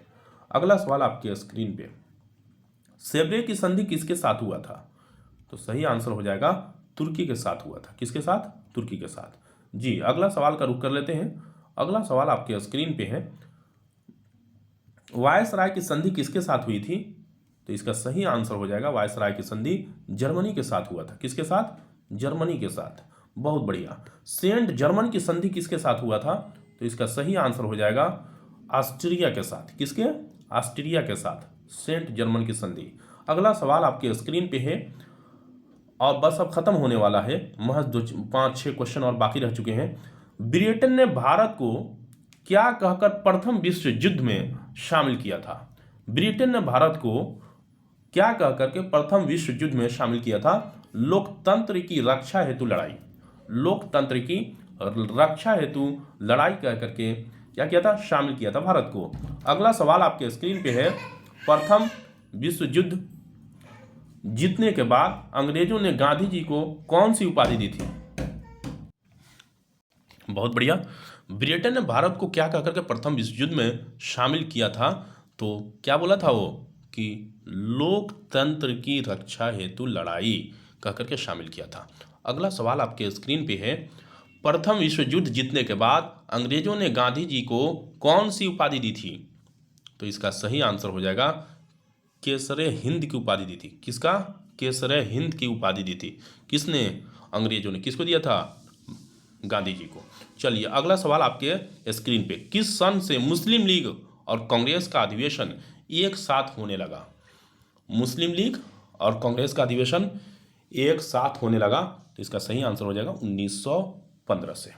अगला सवाल आपके स्क्रीन पे। सेब्रे की संधि किसके साथ हुआ था? तो सही आंसर हो जाएगा तुर्की के साथ हुआ था। किसके साथ? तुर्की के साथ। जी, अगला सवाल का रुख कर लेते हैं। अगला सवाल आपके स्क्रीन पे है। वायसराय की संधि किसके साथ हुई थी? तो इसका सही आंसर हो जाएगा वायसराय की संधि जर्मनी के साथ हुआ था। किसके साथ? जर्मनी के साथ। बहुत बढ़िया। सेंट जर्मन की संधि किसके साथ हुआ था? तो इसका सही आंसर हो जाएगा ऑस्ट्रिया के साथ। किसके? ऑस्ट्रिया के साथ सेंट जर्मन की संधि। अगला सवाल आपके स्क्रीन पे है और बस अब खत्म होने वाला है, महज 5-6 क्वेश्चन और बाकी रह चुके हैं। ब्रिटेन ने भारत को क्या कहकर प्रथम विश्व युद्ध में शामिल किया था? ब्रिटेन ने भारत को क्या कहकर के प्रथम विश्व युद्ध में शामिल किया था? लोकतंत्र की रक्षा हेतु लड़ाई, लोकतंत्र की रक्षा हेतु लड़ाई कह करके क्या किया था? शामिल किया था भारत को। अगला सवाल आपके स्क्रीन पे है, प्रथम विश्व युद्ध जीतने के बाद अंग्रेजों ने गांधी जी को कौन सी उपाधि दी थी? बहुत बढ़िया। ब्रिटेन ने भारत को क्या कहकर के प्रथम विश्व युद्ध में शामिल किया था? तो क्या बोला था वो कि लोकतंत्र की रक्षा हेतु लड़ाई कहकर के शामिल किया था। अगला सवाल आपके स्क्रीन पे है, प्रथम विश्व युद्ध जीतने के बाद अंग्रेजों ने गांधी जी को कौन सी उपाधि दी थी? तो इसका सही आंसर हो जाएगा केसरे हिंद की उपाधि दी थी। किसका? केसरे हिंद की उपाधि दी थी। किसने? अंग्रेजों ने। किसको दिया था? गांधी जी को। चलिए अगला सवाल आपके स्क्रीन पे, किस सन से मुस्लिम लीग और कांग्रेस का अधिवेशन एक साथ होने लगा? मुस्लिम लीग और कांग्रेस का अधिवेशन एक साथ होने लगा, तो इसका सही आंसर हो जाएगा 1915 से।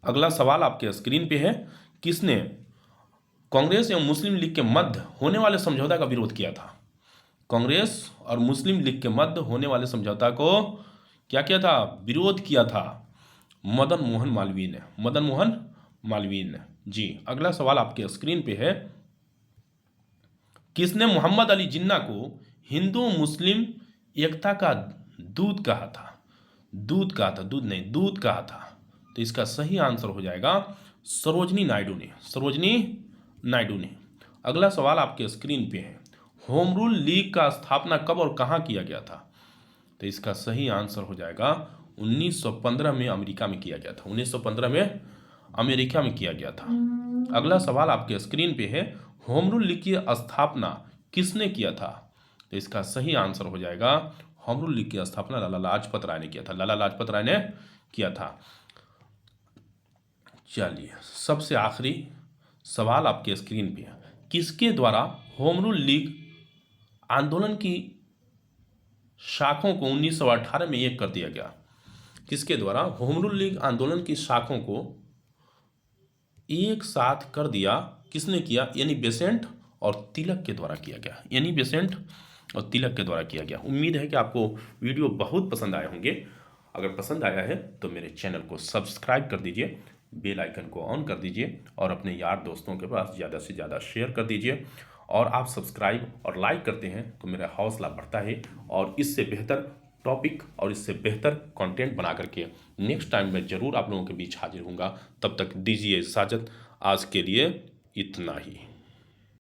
अगला सवाल आपके स्क्रीन पे है, किसने कांग्रेस एवं मुस्लिम लीग के मध्य होने वाले समझौता का विरोध किया था? कांग्रेस और मुस्लिम लीग के मध्य होने वाले समझौता को क्या किया था? विरोध किया था मदन मोहन मालवीय ने। मदन मोहन मालवीय ने जी। अगला सवाल आपके स्क्रीन पे है, किसने मोहम्मद अली जिन्ना को हिंदू मुस्लिम एकता का दूत कहा था? दूत कहा था, दूध नहीं, दूत कहा था। तो इसका सही आंसर हो जाएगा सरोजनी नायडू ने। सरोजनी नायडू ने। अगला सवाल आपके स्क्रीन पे है, होम रूल लीग का स्थापना कब और कहां किया गया था? तो इसका सही आंसर हो जाएगा 1915 में अमेरिका में किया गया था। 1915 में अमेरिका में किया गया था। अगला सवाल आपके स्क्रीन पे है, होम रूल लीग की स्थापना किसने किया था? तो इसका सही आंसर हो जाएगा, होम रूल लीग की स्थापना लाला लाजपत राय ने किया था। लाला लाजपत राय ने किया था। चलिए सबसे आखिरी सवाल आपके स्क्रीन पे है, किसके द्वारा होम रूल लीग आंदोलन की शाखों को 1918 में एक कर दिया गया? किसके द्वारा होम रूल लीग आंदोलन की शाखों को एक साथ कर दिया? किसने किया? यानी बेसेंट और तिलक के द्वारा किया गया। यानी बेसेंट और तिलक के द्वारा किया गया। उम्मीद है कि आपको वीडियो बहुत पसंद आए होंगे। अगर पसंद आया है तो मेरे चैनल को सब्सक्राइब कर दीजिए, बेल आइकन को ऑन कर दीजिए और अपने यार दोस्तों के पास ज़्यादा से ज़्यादा शेयर कर दीजिए। और आप सब्सक्राइब और लाइक करते हैं तो मेरा हौसला बढ़ता है और इससे बेहतर टॉपिक और इससे बेहतर कंटेंट बना करके नेक्स्ट टाइम मैं ज़रूर आप लोगों के बीच हाजिर होऊंगा। तब तक दीजिए इजाज़त, आज के लिए इतना ही।